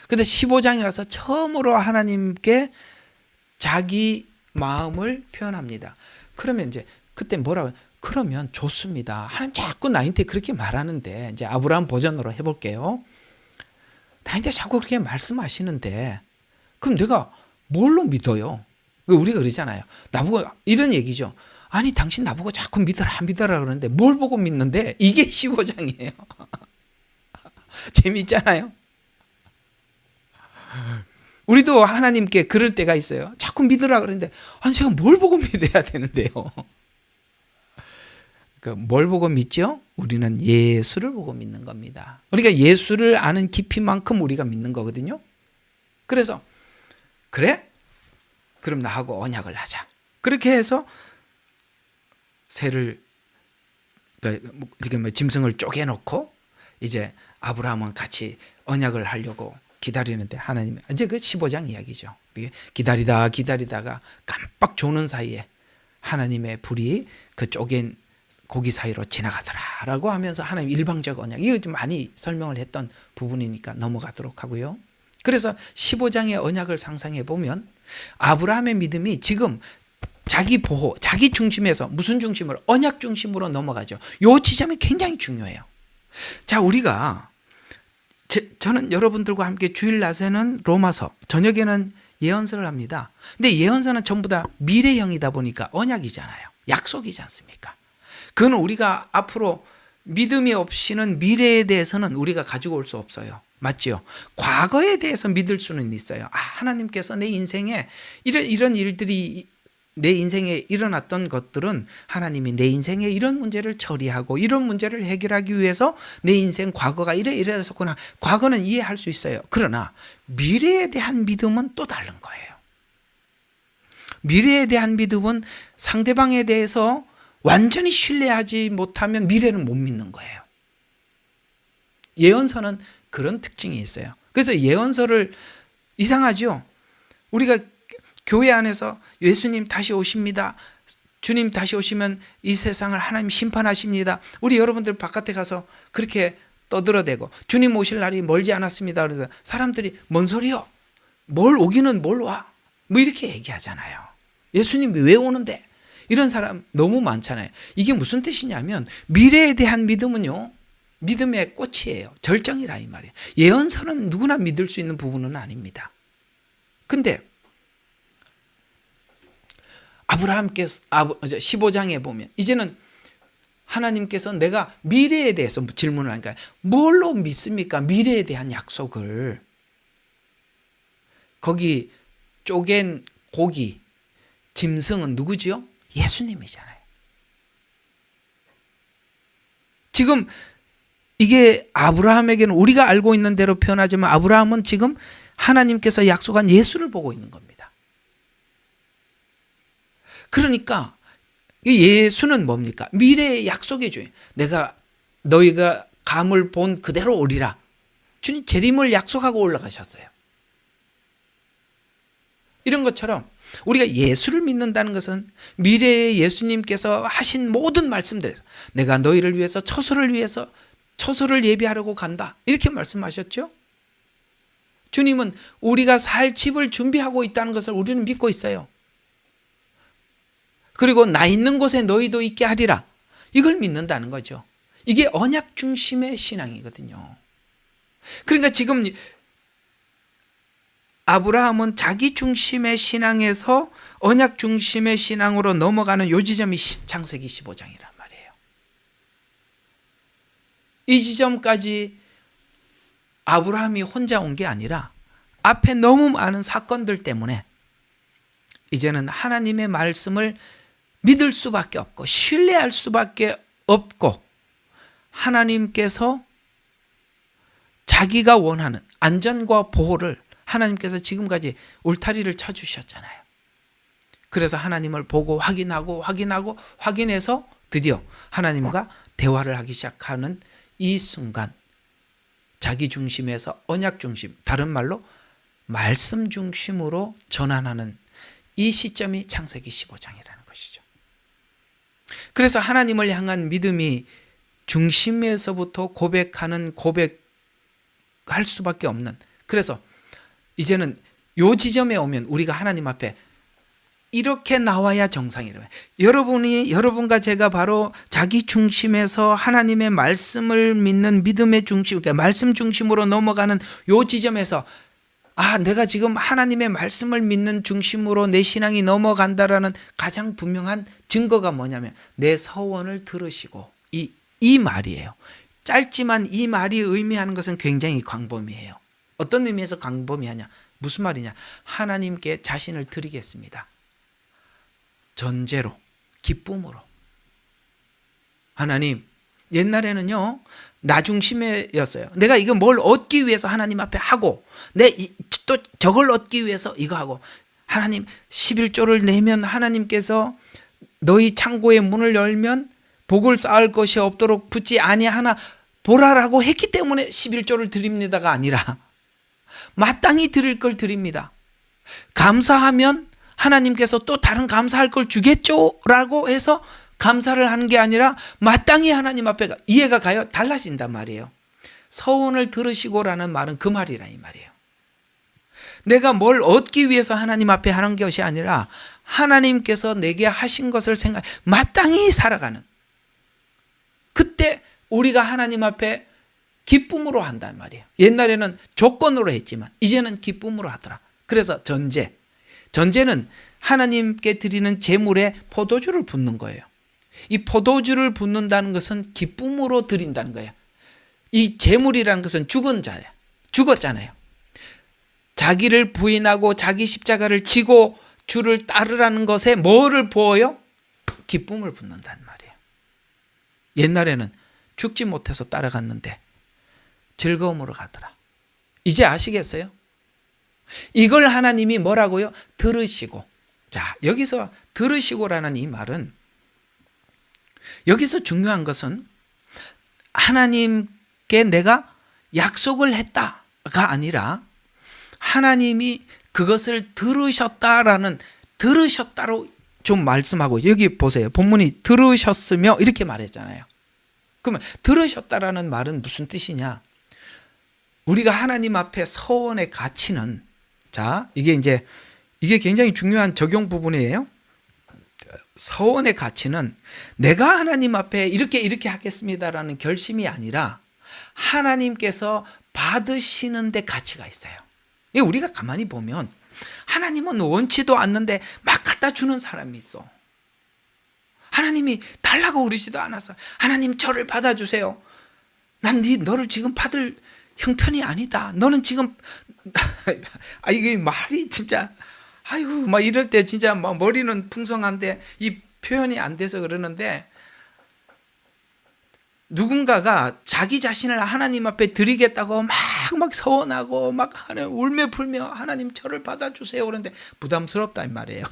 근데 15장에 와서 처음으로 하나님께 자기 마음을 표현합니다. 그러면 이제 그때 뭐라고, 그러면 좋습니다. 하나님 자꾸 나한테 그렇게 말하는데, 이제 아브라함 버전으로 해볼게요. 나한테 자꾸 그렇게 말씀하시는데 그럼 내가 뭘로 믿어요? 우리가 그러잖아요. 나보고 이런 얘기죠. 아니 당신 나보고 자꾸 믿어라 그러는데 뭘 보고 믿는데? 이게 15장이에요. 재미있잖아요. 우리도 하나님께 그럴 때가 있어요. 자꾸 믿으라 그러는데, 아니 제가 뭘 보고 믿어야 되는데요? 뭘 보고 믿죠? 우리는 예수를 보고 믿는 겁니다. 그러니까 예수를 아는 깊이만큼 우리가 믿는 거거든요. 그래서 그래? 그럼 나하고 언약을 하자. 그렇게 해서 새를 그러니까 짐승을 쪼개놓고 이제 아브라함은 같이 언약을 하려고 기다리는데 하나님이 이제 그 15장 이야기죠. 기다리다가 깜빡 조는 사이에 하나님의 불이 그 쪼갠 고기 사이로 지나가더라라고 하면서 하나님 일방적 언약, 이거 좀 많이 설명을 했던 부분이니까 넘어가도록 하고요. 그래서 15장의 언약을 상상해 보면 아브라함의 믿음이 지금 자기 보호, 자기 중심에서 무슨 중심으로? 언약 중심으로 넘어가죠. 이 지점이 굉장히 중요해요. 자, 우리가 저는 여러분들과 함께 주일 낮에는 로마서, 저녁에는 예언서를 합니다. 근데 예언서는 전부 다 미래형이다 보니까 언약이잖아요. 약속이지 않습니까? 그건 우리가 앞으로 믿음이 없이는 미래에 대해서는 우리가 가지고 올 수 없어요. 맞죠? 과거에 대해서 믿을 수는 있어요. 하나님께서 내 인생에 이런 일들이 내 인생에 일어났던 것들은 하나님이 내 인생에 이런 문제를 처리하고 이런 문제를 해결하기 위해서 내 인생 과거가 이랬었구나. 과거는 이해할 수 있어요. 그러나 미래에 대한 믿음은 또 다른 거예요. 미래에 대한 믿음은 상대방에 대해서 완전히 신뢰하지 못하면 미래는 못 믿는 거예요. 예언서는 그런 특징이 있어요. 그래서 예언서를 이상하죠? 우리가 교회 안에서 예수님 다시 오십니다. 주님 다시 오시면 이 세상을 하나님 심판하십니다. 우리 여러분들 바깥에 가서 그렇게 떠들어대고 주님 오실 날이 멀지 않았습니다. 그래서 사람들이 뭔 소리요? 뭘 오기는 뭘 와? 뭐 이렇게 얘기하잖아요. 예수님이 왜 오는데? 이런 사람 너무 많잖아요. 이게 무슨 뜻이냐면 미래에 대한 믿음은요, 믿음의 꽃이에요. 절정이라 이 말이에요. 예언서는 누구나 믿을 수 있는 부분은 아닙니다. 근데 아브라함께서 15장에 보면 이제는 하나님께서 내가 미래에 대해서 질문을 하니까 뭘로 믿습니까? 미래에 대한 약속을. 거기 쪼갠 고기, 짐승은 누구지요? 예수님이잖아요. 지금 이게 아브라함에게는 우리가 알고 있는 대로 표현하지만 아브라함은 지금 하나님께서 약속한 예수를 보고 있는 겁니다. 그러니까 예수는 뭡니까? 미래의 약속의 주인. 너희가 감을 본 그대로 오리라. 주님 재림을 약속하고 올라가셨어요. 이런 것처럼 우리가 예수를 믿는다는 것은 미래의 예수님께서 하신 모든 말씀들에서 내가 너희를 위해서 처소를 예비하려고 간다. 이렇게 말씀하셨죠? 주님은 우리가 살 집을 준비하고 있다는 것을 우리는 믿고 있어요. 그리고 나 있는 곳에 너희도 있게 하리라. 이걸 믿는다는 거죠. 이게 언약 중심의 신앙이거든요. 그러니까 지금 아브라함은 자기 중심의 신앙에서 언약 중심의 신앙으로 넘어가는 요 지점이 창세기 15장이란 말이에요. 이 지점까지 아브라함이 혼자 온 게 아니라 앞에 너무 많은 사건들 때문에 이제는 하나님의 말씀을 믿을 수밖에 없고 신뢰할 수밖에 없고 하나님께서 자기가 원하는 안전과 보호를 하나님께서 지금까지 울타리를 쳐주셨잖아요. 그래서 하나님을 보고 확인해서 드디어 하나님과 대화를 하기 시작하는 이 순간 자기 중심에서 언약 중심, 다른 말로 말씀 중심으로 전환하는 이 시점이 창세기 15장이라는 것이죠. 그래서 하나님을 향한 믿음이 중심에서부터 고백할 수밖에 없는, 그래서 이제는 요 지점에 오면 우리가 하나님 앞에 이렇게 나와야 정상이래요. 여러분과 제가 바로 자기 중심에서 하나님의 말씀을 믿는 믿음의 중심, 그러니까 말씀 중심으로 넘어가는 요 지점에서 내가 지금 하나님의 말씀을 믿는 중심으로 내 신앙이 넘어간다라는 가장 분명한 증거가 뭐냐면 내 서원을 들으시고 이 말이에요. 짧지만 이 말이 의미하는 것은 굉장히 광범위해요. 어떤 의미에서 광범위하냐? 무슨 말이냐? 하나님께 자신을 드리겠습니다. 전제로, 기쁨으로. 하나님, 옛날에는요, 나 중심이었어요. 내가 이거 뭘 얻기 위해서 하나님 앞에 하고, 또 저걸 얻기 위해서 이거 하고, 하나님 11조를 내면 하나님께서 너희 창고의 문을 열면 복을 쌓을 것이 없도록 붙지 아니하나 보라라고 했기 때문에 11조를 드립니다가 아니라 마땅히 드릴 걸 드립니다. 감사하면 하나님께서 또 다른 감사할 걸 주겠죠라고 해서 감사를 하는 게 아니라 마땅히 하나님 앞에 이해가 가요? 달라진단 말이에요. 서원을 들으시고라는 말은 그 말이라 이 말이에요. 내가 뭘 얻기 위해서 하나님 앞에 하는 것이 아니라 하나님께서 내게 하신 것을 마땅히 살아가는, 그때 우리가 하나님 앞에 기쁨으로 한단 말이에요. 옛날에는 조건으로 했지만 이제는 기쁨으로 하더라. 그래서 전제는 하나님께 드리는 제물에 포도주를 붓는 거예요. 이 포도주를 붓는다는 것은 기쁨으로 드린다는 거예요. 이 제물이라는 것은 죽은 자예요. 죽었잖아요. 자기를 부인하고 자기 십자가를 지고 주를 따르라는 것에 뭐를 부어요? 기쁨을 붓는단 말이에요. 옛날에는 죽지 못해서 따라갔는데 즐거움으로 가더라. 이제 아시겠어요? 이걸 하나님이 뭐라고요? 들으시고. 자, 여기서 들으시고라는 이 말은, 여기서 중요한 것은 하나님께 내가 약속을 했다가 아니라 하나님이 그것을 들으셨다로 좀 말씀하고, 여기 보세요. 본문이 들으셨으며 이렇게 말했잖아요. 그러면 들으셨다라는 말은 무슨 뜻이냐? 우리가 하나님 앞에 서원의 가치는, 자, 이게 굉장히 중요한 적용 부분이에요. 서원의 가치는 내가 하나님 앞에 이렇게 하겠습니다라는 결심이 아니라 하나님께서 받으시는 데 가치가 있어요. 우리가 가만히 보면 하나님은 원치도 않는데 막 갖다 주는 사람이 있어. 하나님이 달라고 그러지도 않았어. 하나님 저를 받아주세요. 난 너를 지금 받을 형편이 아니다. 너는 지금 이게 말이 진짜, 아이고 막 이럴 때 진짜 막 머리는 풍성한데 이 표현이 안 돼서 그러는데, 누군가가 자기 자신을 하나님 앞에 드리겠다고 막 서원하고 막 울며 불며 하나님 저를 받아주세요 그런데 부담스럽다 이 말이에요.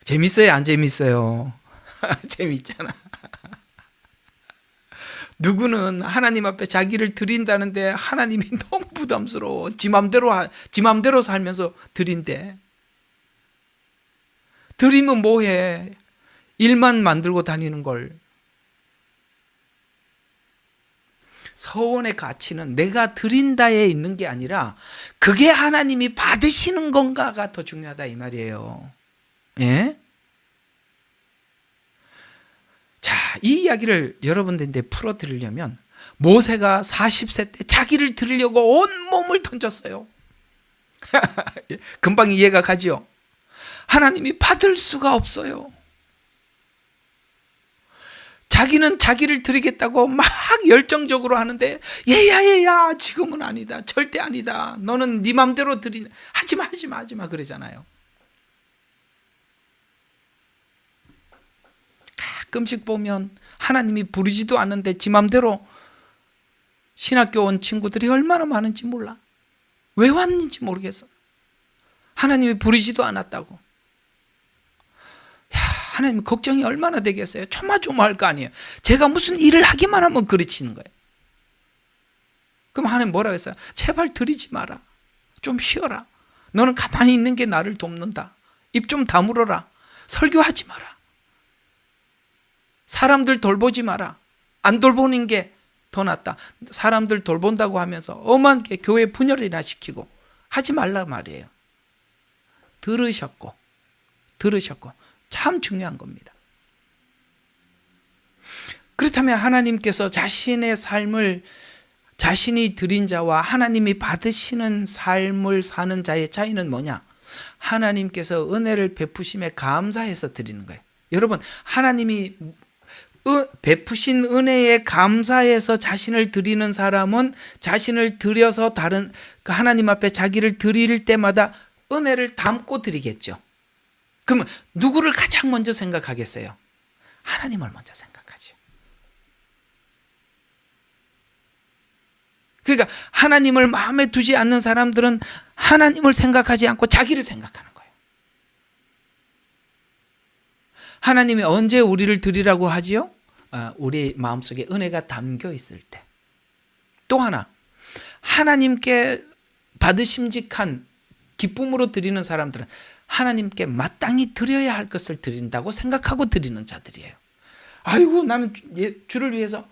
재밌어요, 안 재밌어요? 재밌잖아. 누구는 하나님 앞에 자기를 드린다는데 하나님이 너무 부담스러워. 지 맘대로 살면서 드린대. 드리면 뭐해? 일만 만들고 다니는 걸. 서원의 가치는 내가 드린다에 있는 게 아니라 그게 하나님이 받으시는 건가가 더 중요하다 이 말이에요. 예? 자, 이 이야기를 여러분들한테 풀어드리려면 모세가 40세 때 자기를 드리려고 온 몸을 던졌어요. 금방 이해가 가지요. 하나님이 받을 수가 없어요. 자기는 자기를 드리겠다고 막 열정적으로 하는데 얘야 지금은 아니다. 절대 아니다. 너는 네 맘대로 하지마 그러잖아요. 가끔씩 보면 하나님이 부르지도 않는데 지 맘대로 신학교 온 친구들이 얼마나 많은지 몰라. 왜 왔는지 모르겠어. 하나님이 부르지도 않았다고. 하나님 걱정이 얼마나 되겠어요. 조마조마할 거 아니에요. 제가 무슨 일을 하기만 하면 그르치는 거예요. 그럼 하나님 뭐라고 했어요? 제발 드리지 마라. 좀 쉬어라. 너는 가만히 있는 게 나를 돕는다. 입 좀 다물어라. 설교하지 마라. 사람들 돌보지 마라. 안 돌보는 게 더 낫다. 사람들 돌본다고 하면서 엄하게 교회 분열이나 시키고 하지 말라 말이에요. 들으셨고 참 중요한 겁니다. 그렇다면 하나님께서 자신의 삶을 자신이 드린 자와 하나님이 받으시는 삶을 사는 자의 차이는 뭐냐? 하나님께서 은혜를 베푸심에 감사해서 드리는 거예요. 여러분, 하나님이 베푸신 은혜에 감사해서 자신을 드리는 사람은 자신을 드려서 다른 하나님 앞에 자기를 드릴 때마다 은혜를 담고 드리겠죠. 그러면 누구를 가장 먼저 생각하겠어요? 하나님을 먼저 생각하죠. 그러니까 하나님을 마음에 두지 않는 사람들은 하나님을 생각하지 않고 자기를 생각하는 거예요. 하나님이 언제 우리를 드리라고 하지요? 우리 마음속에 은혜가 담겨 있을 때. 또 하나, 하나님께 받으심직한 기쁨으로 드리는 사람들은 하나님께 마땅히 드려야 할 것을 드린다고 생각하고 드리는 자들이에요. 아이고, 나는 주를 위해서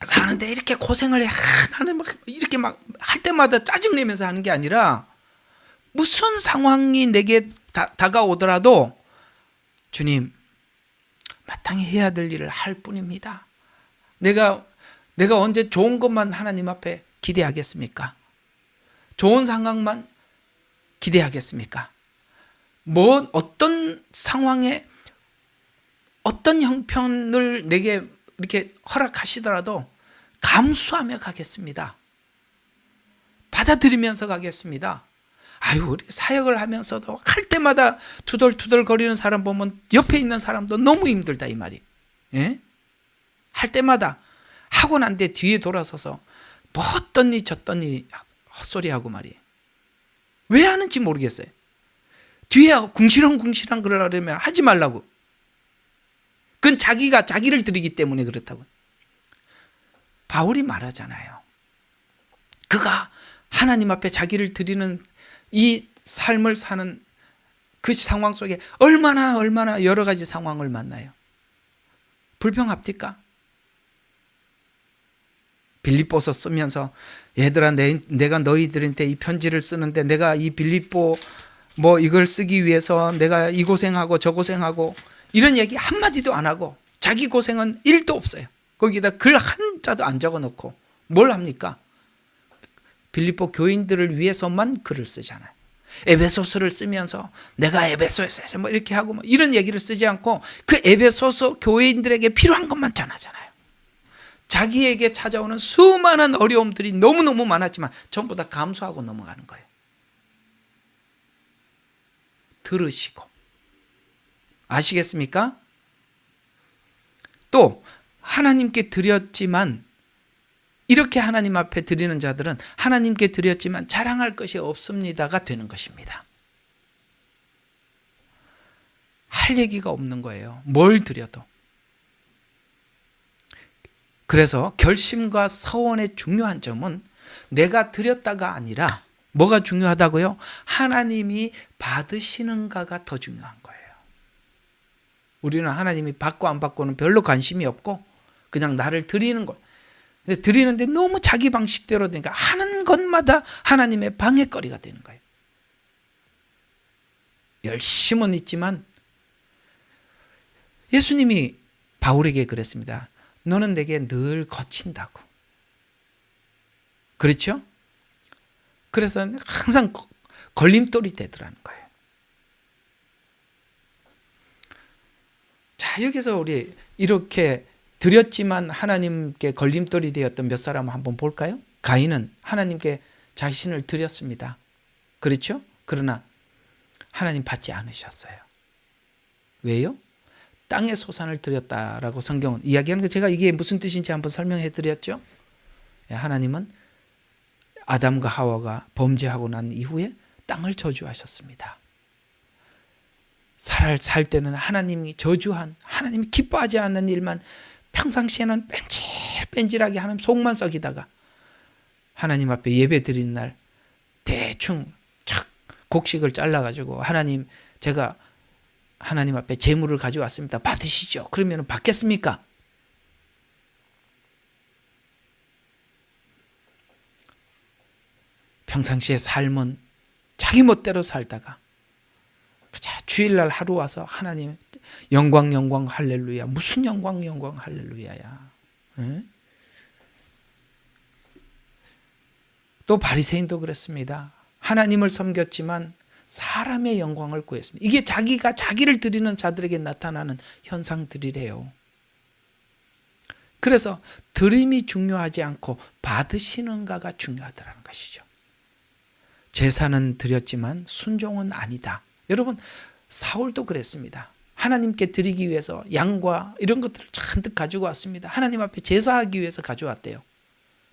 사는데 이렇게 고생을 해. 나는 막 이렇게 막 할 때마다 짜증내면서 하는 게 아니라 무슨 상황이 내게 다가오더라도 주님, 마땅히 해야 될 일을 할 뿐입니다. 내가 언제 좋은 것만 하나님 앞에 기대하겠습니까? 좋은 상황만 기대하겠습니까? 어떤 상황에 어떤 형편을 내게 이렇게 허락하시더라도 감수하며 가겠습니다. 받아들이면서 가겠습니다. 아유, 우리 사역을 하면서도 할 때마다 투덜투덜 거리는 사람 보면 옆에 있는 사람도 너무 힘들다 이 말이. 예? 할 때마다 하고 난 뒤에 뒤에 돌아서서 뭐 어떻니 저떻니 헛소리하고 말이에요. 왜 하는지 모르겠어요. 뒤에 궁시렁궁시렁 그러려면 하지 말라고. 그건 자기가 자기를 드리기 때문에 그렇다고. 바울이 말하잖아요. 그가 하나님 앞에 자기를 드리는 이 삶을 사는 그 상황 속에 얼마나 여러 가지 상황을 만나요. 불평합니까? 빌립보서 쓰면서 얘들아, 내가 너희들한테 이 편지를 쓰는데 내가 이 빌립보 뭐 이걸 쓰기 위해서 내가 이 고생하고 저 고생하고 이런 얘기 한마디도 안 하고 자기 고생은 1도 없어요. 거기다 글 한자도 안 적어놓고 뭘 합니까? 빌립보 교인들을 위해서만 글을 쓰잖아요. 에베소서를 쓰면서 내가 에베소에서 뭐 이렇게 하고 뭐 이런 얘기를 쓰지 않고 그 에베소서 교인들에게 필요한 것만 전하잖아요. 자기에게 찾아오는 수많은 어려움들이 너무너무 많았지만 전부 다 감수하고 넘어가는 거예요. 들으시고. 아시겠습니까? 또 하나님께 드렸지만 이렇게 하나님 앞에 드리는 자들은 하나님께 드렸지만 자랑할 것이 없습니다가 되는 것입니다. 할 얘기가 없는 거예요. 뭘 드려도. 그래서 결심과 서원의 중요한 점은 내가 드렸다가 아니라 뭐가 중요하다고요? 하나님이 받으시는가가 더 중요한 거예요. 우리는 하나님이 받고 안 받고는 별로 관심이 없고 그냥 나를 드리는 것. 드리는데 너무 자기 방식대로 되니까 하는 것마다 하나님의 방해거리가 되는 거예요. 열심은 있지만 예수님이 바울에게 그랬습니다. 너는 내게 늘 거친다고. 그렇죠? 그래서 항상 걸림돌이 되더라는 거예요. 자, 여기서 우리 이렇게 드렸지만 하나님께 걸림돌이 되었던 몇 사람 한번 볼까요? 가인은 하나님께 자신을 드렸습니다. 그렇죠? 그러나 하나님 받지 않으셨어요. 왜요? 땅의 소산을 드렸다라고 성경은 이야기하는 거. 제가 이게 무슨 뜻인지 한번 설명해 드렸죠. 하나님은 아담과 하와가 범죄하고 난 이후에 땅을 저주하셨습니다. 살 때는 하나님이 저주한, 하나님이 기뻐하지 않는 일만 평상시에는 뺀질뺀질하게 하는 속만 썩이다가 하나님 앞에 예배 드린 날 대충 착 곡식을 잘라가지고 하나님, 제가 하나님 앞에 제물을 가져왔습니다. 받으시죠. 그러면 받겠습니까? 평상시의 삶은 자기 멋대로 살다가 주일날 하루 와서 하나님 영광 할렐루야. 무슨 영광 할렐루야야. 에? 또 바리새인도 그랬습니다. 하나님을 섬겼지만 사람의 영광을 구했습니다. 이게 자기가 자기를 드리는 자들에게 나타나는 현상들이래요. 그래서 드림이 중요하지 않고 받으시는가가 중요하다는 것이죠. 제사는 드렸지만 순종은 아니다. 여러분, 사울도 그랬습니다. 하나님께 드리기 위해서 양과 이런 것들을 잔뜩 가지고 왔습니다. 하나님 앞에 제사하기 위해서 가져왔대요.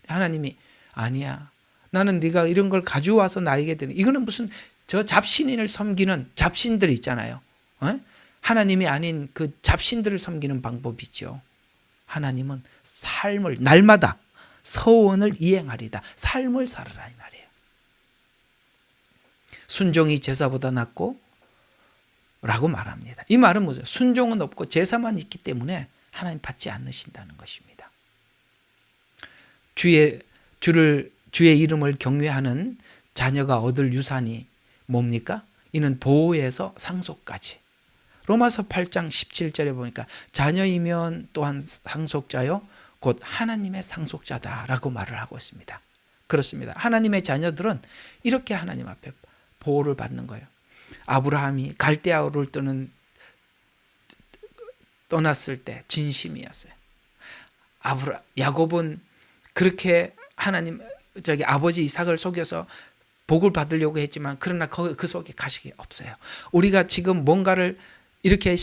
하나님이 아니야. 나는 네가 이런 걸 가져와서 나에게 드리는, 이거는 무슨 저 잡신인을 섬기는 잡신들 있잖아요. 하나님이 아닌 그 잡신들을 섬기는 방법이죠. 하나님은 삶을 날마다 서원을 이행하리다. 삶을 살아라 이 말이에요. 순종이 제사보다 낫고 라고 말합니다. 이 말은 뭐죠? 순종은 없고 제사만 있기 때문에 하나님 받지 않으신다는 것입니다. 주의 이름을 경외하는 자녀가 얻을 유산이 뭡니까? 이는 보호에서 상속까지. 로마서 8장 17절에 보니까 자녀이면 또한 상속자요 곧 하나님의 상속자다라고 말을 하고 있습니다. 그렇습니다. 하나님의 자녀들은 이렇게 하나님 앞에 보호를 받는 거예요. 아브라함이 갈대아우를 떠났을 때 진심이었어요. 야곱은 그렇게 아버지 이삭을 속여서 복을 받으려고 했지만 그러나 그 속에 가식이 없어요. 우리가 지금 뭔가 이렇게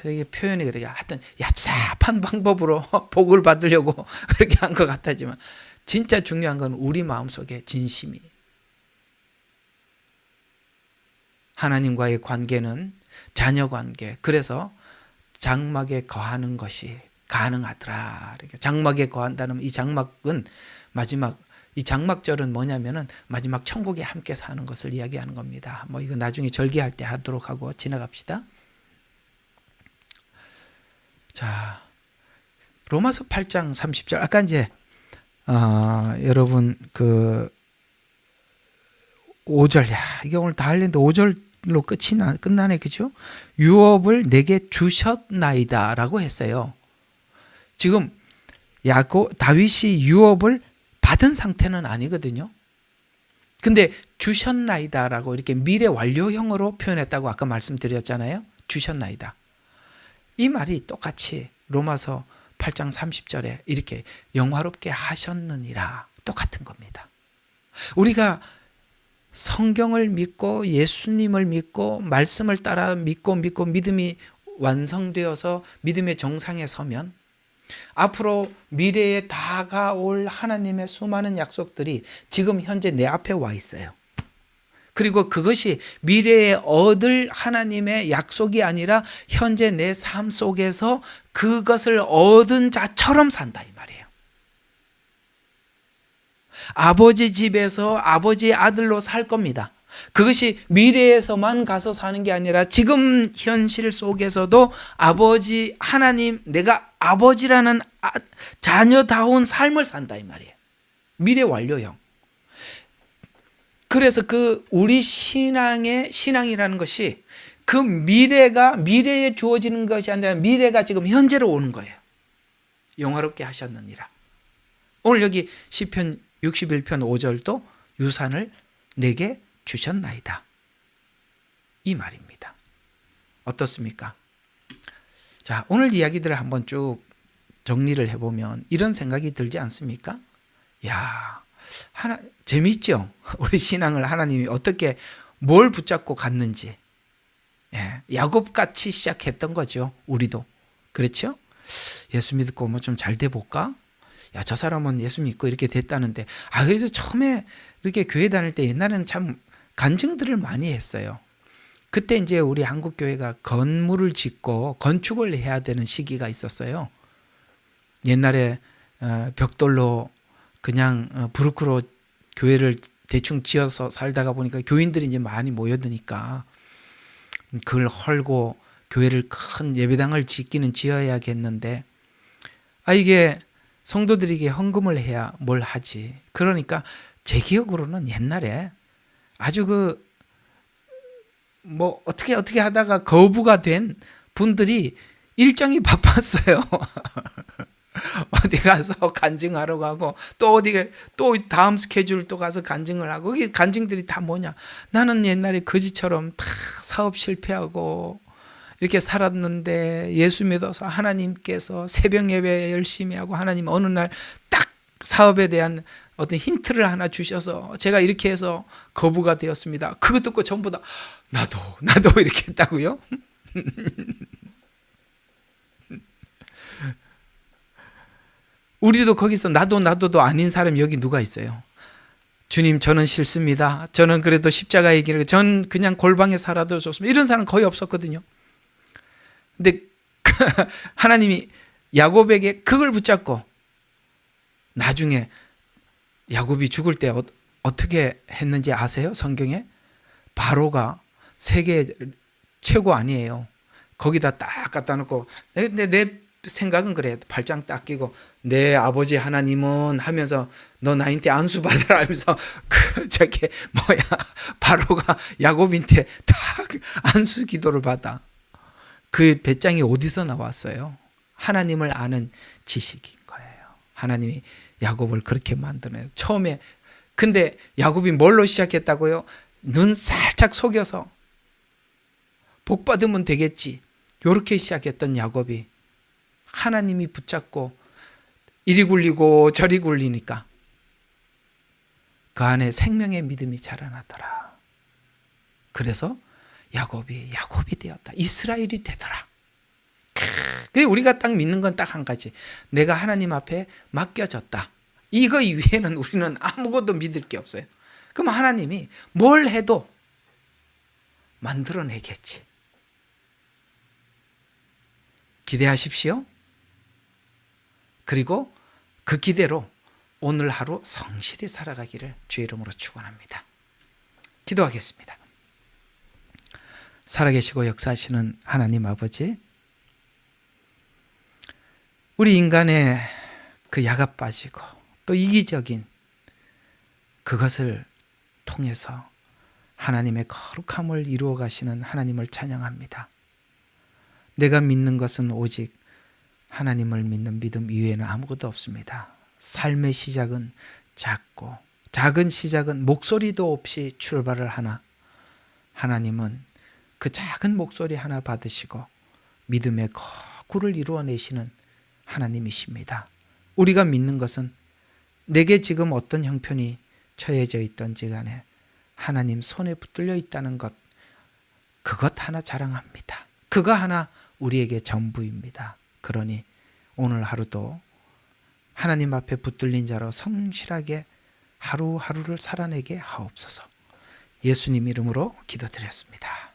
이게 표현이 그래요. 하여튼 얍삽한 방법으로 복을 받으려고 그렇게 한 것 같아지만 진짜 중요한 건 우리 마음속에 진심이. 하나님과의 관계는 자녀 관계. 그래서 장막에 거하는 것이 가능하더라. 장막에 거한다는 이 장막은 이 장막절은 뭐냐면은 마지막 천국에 함께 사는 것을 이야기하는 겁니다. 이거 나중에 절기할 때 하도록 하고 지나갑시다. 자, 로마서 8장 30절. 아까 이제 여러분 그 5절, 이게 오늘 다 하려는데 5절로 끝나네, 그죠? 유업을 내게 주셨나이다라고 했어요. 지금 다윗이 유업을 받은 상태는 아니거든요. 근데 주셨나이다라고 이렇게 미래 완료형으로 표현했다고 아까 말씀드렸잖아요. 주셨나이다. 이 말이 똑같이 로마서 8장 30절에 이렇게 영화롭게 하셨느니라 똑같은 겁니다. 우리가 성경을 믿고 예수님을 믿고 말씀을 따라 믿고 믿음이 완성되어서 믿음의 정상에 서면 앞으로 미래에 다가올 하나님의 수많은 약속들이 지금 현재 내 앞에 와 있어요. 그리고 그것이 미래에 얻을 하나님의 약속이 아니라 현재 내 삶 속에서 그것을 얻은 자처럼 산다 이 말이에요. 아버지 집에서 아버지의 아들로 살 겁니다. 그것이 미래에서만 가서 사는 게 아니라 지금 현실 속에서도 아버지 하나님, 내가 아버지라는 자녀다운 삶을 산다 이 말이에요. 미래 완료형. 그래서 우리 신앙이라는 것이 그 미래에 주어지는 것이 아니라 미래가 지금 현재로 오는 거예요. 영화롭게 하셨느니라. 오늘 여기 시편 61편 5절도 유산을 내게 주셨나이다. 이 말입니다. 어떻습니까? 자, 오늘 이야기들을 한번 쭉 정리를 해보면 이런 생각이 들지 않습니까? 재미있죠? 우리 신앙을 하나님이 어떻게 뭘 붙잡고 갔는지. 야곱같이 시작했던 거죠. 우리도. 그렇죠? 예수 믿고 좀 잘 돼볼까? 저 사람은 예수 믿고 이렇게 됐다는데. 그래서 처음에 이렇게 교회 다닐 때 옛날에는 참 간증들을 많이 했어요. 그때 이제 우리 한국교회가 건물을 짓고 건축을 해야 되는 시기가 있었어요. 옛날에 벽돌로 그냥 부르크로 교회를 대충 지어서 살다가 보니까 교인들이 이제 많이 모여드니까 그걸 헐고 교회를 큰 예배당을 지어야겠는데 이게 성도들에게 헌금을 해야 뭘 하지. 그러니까 제 기억으로는 옛날에 아주 어떻게 하다가 거부가 된 분들이 일정이 바빴어요. 어디 가서 간증하러 가고 또 다음 스케줄 또 가서 간증을 하고. 이게 간증들이 다 뭐냐? 나는 옛날에 거지처럼 다 사업 실패하고 이렇게 살았는데 예수 믿어서 하나님께서 새벽 예배 열심히 하고 하나님 어느 날 딱 사업에 대한 어떤 힌트를 하나 주셔서 제가 이렇게 해서 거부가 되었습니다. 그거 듣고 전부 다 나도 이렇게 했다고요? 우리도 거기서 나도도 아닌 사람이 여기 누가 있어요? 주님, 저는 싫습니다. 저는 그래도 십자가의 길을, 전 그냥 골방에 살아도 좋습니다. 이런 사람 거의 없었거든요. 근데 하나님이 야곱에게 그걸 붙잡고 나중에 야곱이 죽을 때 어떻게 했는지 아세요? 성경에 바로가 세계 최고 아니에요. 거기다 딱 갖다 놓고 내 생각은 그래. 발장 딱 끼고 내 아버지 하나님은 하면서 너 나한테 안수 받으라 하면서 바로가 야곱한테 딱 안수 기도를 받아. 그 배짱이 어디서 나왔어요? 하나님을 아는 지식인 거예요. 하나님이 야곱을 그렇게 만드네요. 처음에. 근데 야곱이 뭘로 시작했다고요? 눈 살짝 속여서 복 받으면 되겠지. 이렇게 시작했던 야곱이 하나님이 붙잡고 이리 굴리고 저리 굴리니까 그 안에 생명의 믿음이 자라나더라. 그래서 야곱이 되었다. 이스라엘이 되더라. 우리가 딱 믿는 건 딱 한 가지. 내가 하나님 앞에 맡겨졌다. 이거 이외에는 우리는 아무것도 믿을 게 없어요. 그럼 하나님이 뭘 해도 만들어내겠지. 기대하십시오. 그리고 그 기대로 오늘 하루 성실히 살아가기를 주의 이름으로 축원합니다. 기도하겠습니다. 살아계시고 역사하시는 하나님 아버지, 우리 인간의 그 야가 빠지고 또 이기적인 그것을 통해서 하나님의 거룩함을 이루어 가시는 하나님을 찬양합니다. 내가 믿는 것은 오직 하나님을 믿는 믿음 이외에는 아무것도 없습니다. 삶의 시작은 작은 시작은 목소리도 없이 출발을 하나 하나님은 그 작은 목소리 하나 받으시고 믿음의 거구를 이루어내시는 하나님이십니다. 우리가 믿는 것은 내게 지금 어떤 형편이 처해져 있던지 간에 하나님 손에 붙들려 있다는 것, 그것 하나 자랑합니다. 그거 하나 우리에게 전부입니다. 그러니 오늘 하루도 하나님 앞에 붙들린 자로 성실하게 하루하루를 살아내게 하옵소서. 예수님 이름으로 기도드렸습니다.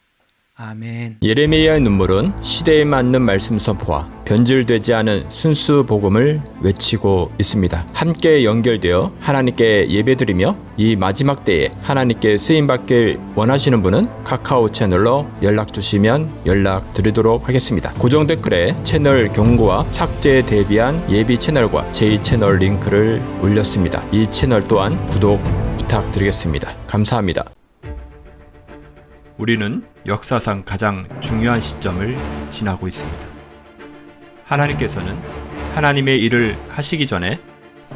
아멘. 예레미야의 눈물은 시대에 맞는 말씀 선포와 변질되지 않은 순수 복음을 외치고 있습니다. 함께 연결되어 하나님께 예배드리며 이 마지막 때에 하나님께 쓰임받길 원하시는 분은 카카오 채널로 연락 주시면 연락드리도록 하겠습니다. 고정 댓글에 채널 경고와 착제에 대비한 예비 채널과 제2채널 링크를 올렸습니다. 이 채널 또한 구독 부탁드리겠습니다. 감사합니다. 우리는 역사상 가장 중요한 시점을 지나고 있습니다. 하나님께서는 하나님의 일을 하시기 전에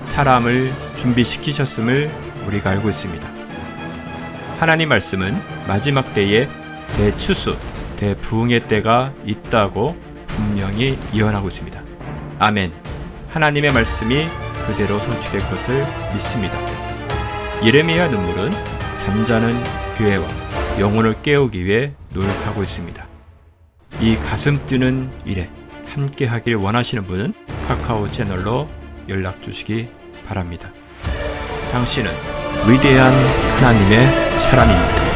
사람을 준비시키셨음을 우리가 알고 있습니다. 하나님 말씀은 마지막 때에 대추수, 대부흥의 때가 있다고 분명히 예언하고 있습니다. 아멘. 하나님의 말씀이 그대로 성취될 것을 믿습니다. 예레미야 눈물은 잠자는 교회와 영혼을 깨우기 위해 노력하고 있습니다. 이 가슴 뛰는 일에 함께 하길 원하시는 분은 카카오 채널로 연락 주시기 바랍니다. 당신은 위대한 하나님의 사람입니다.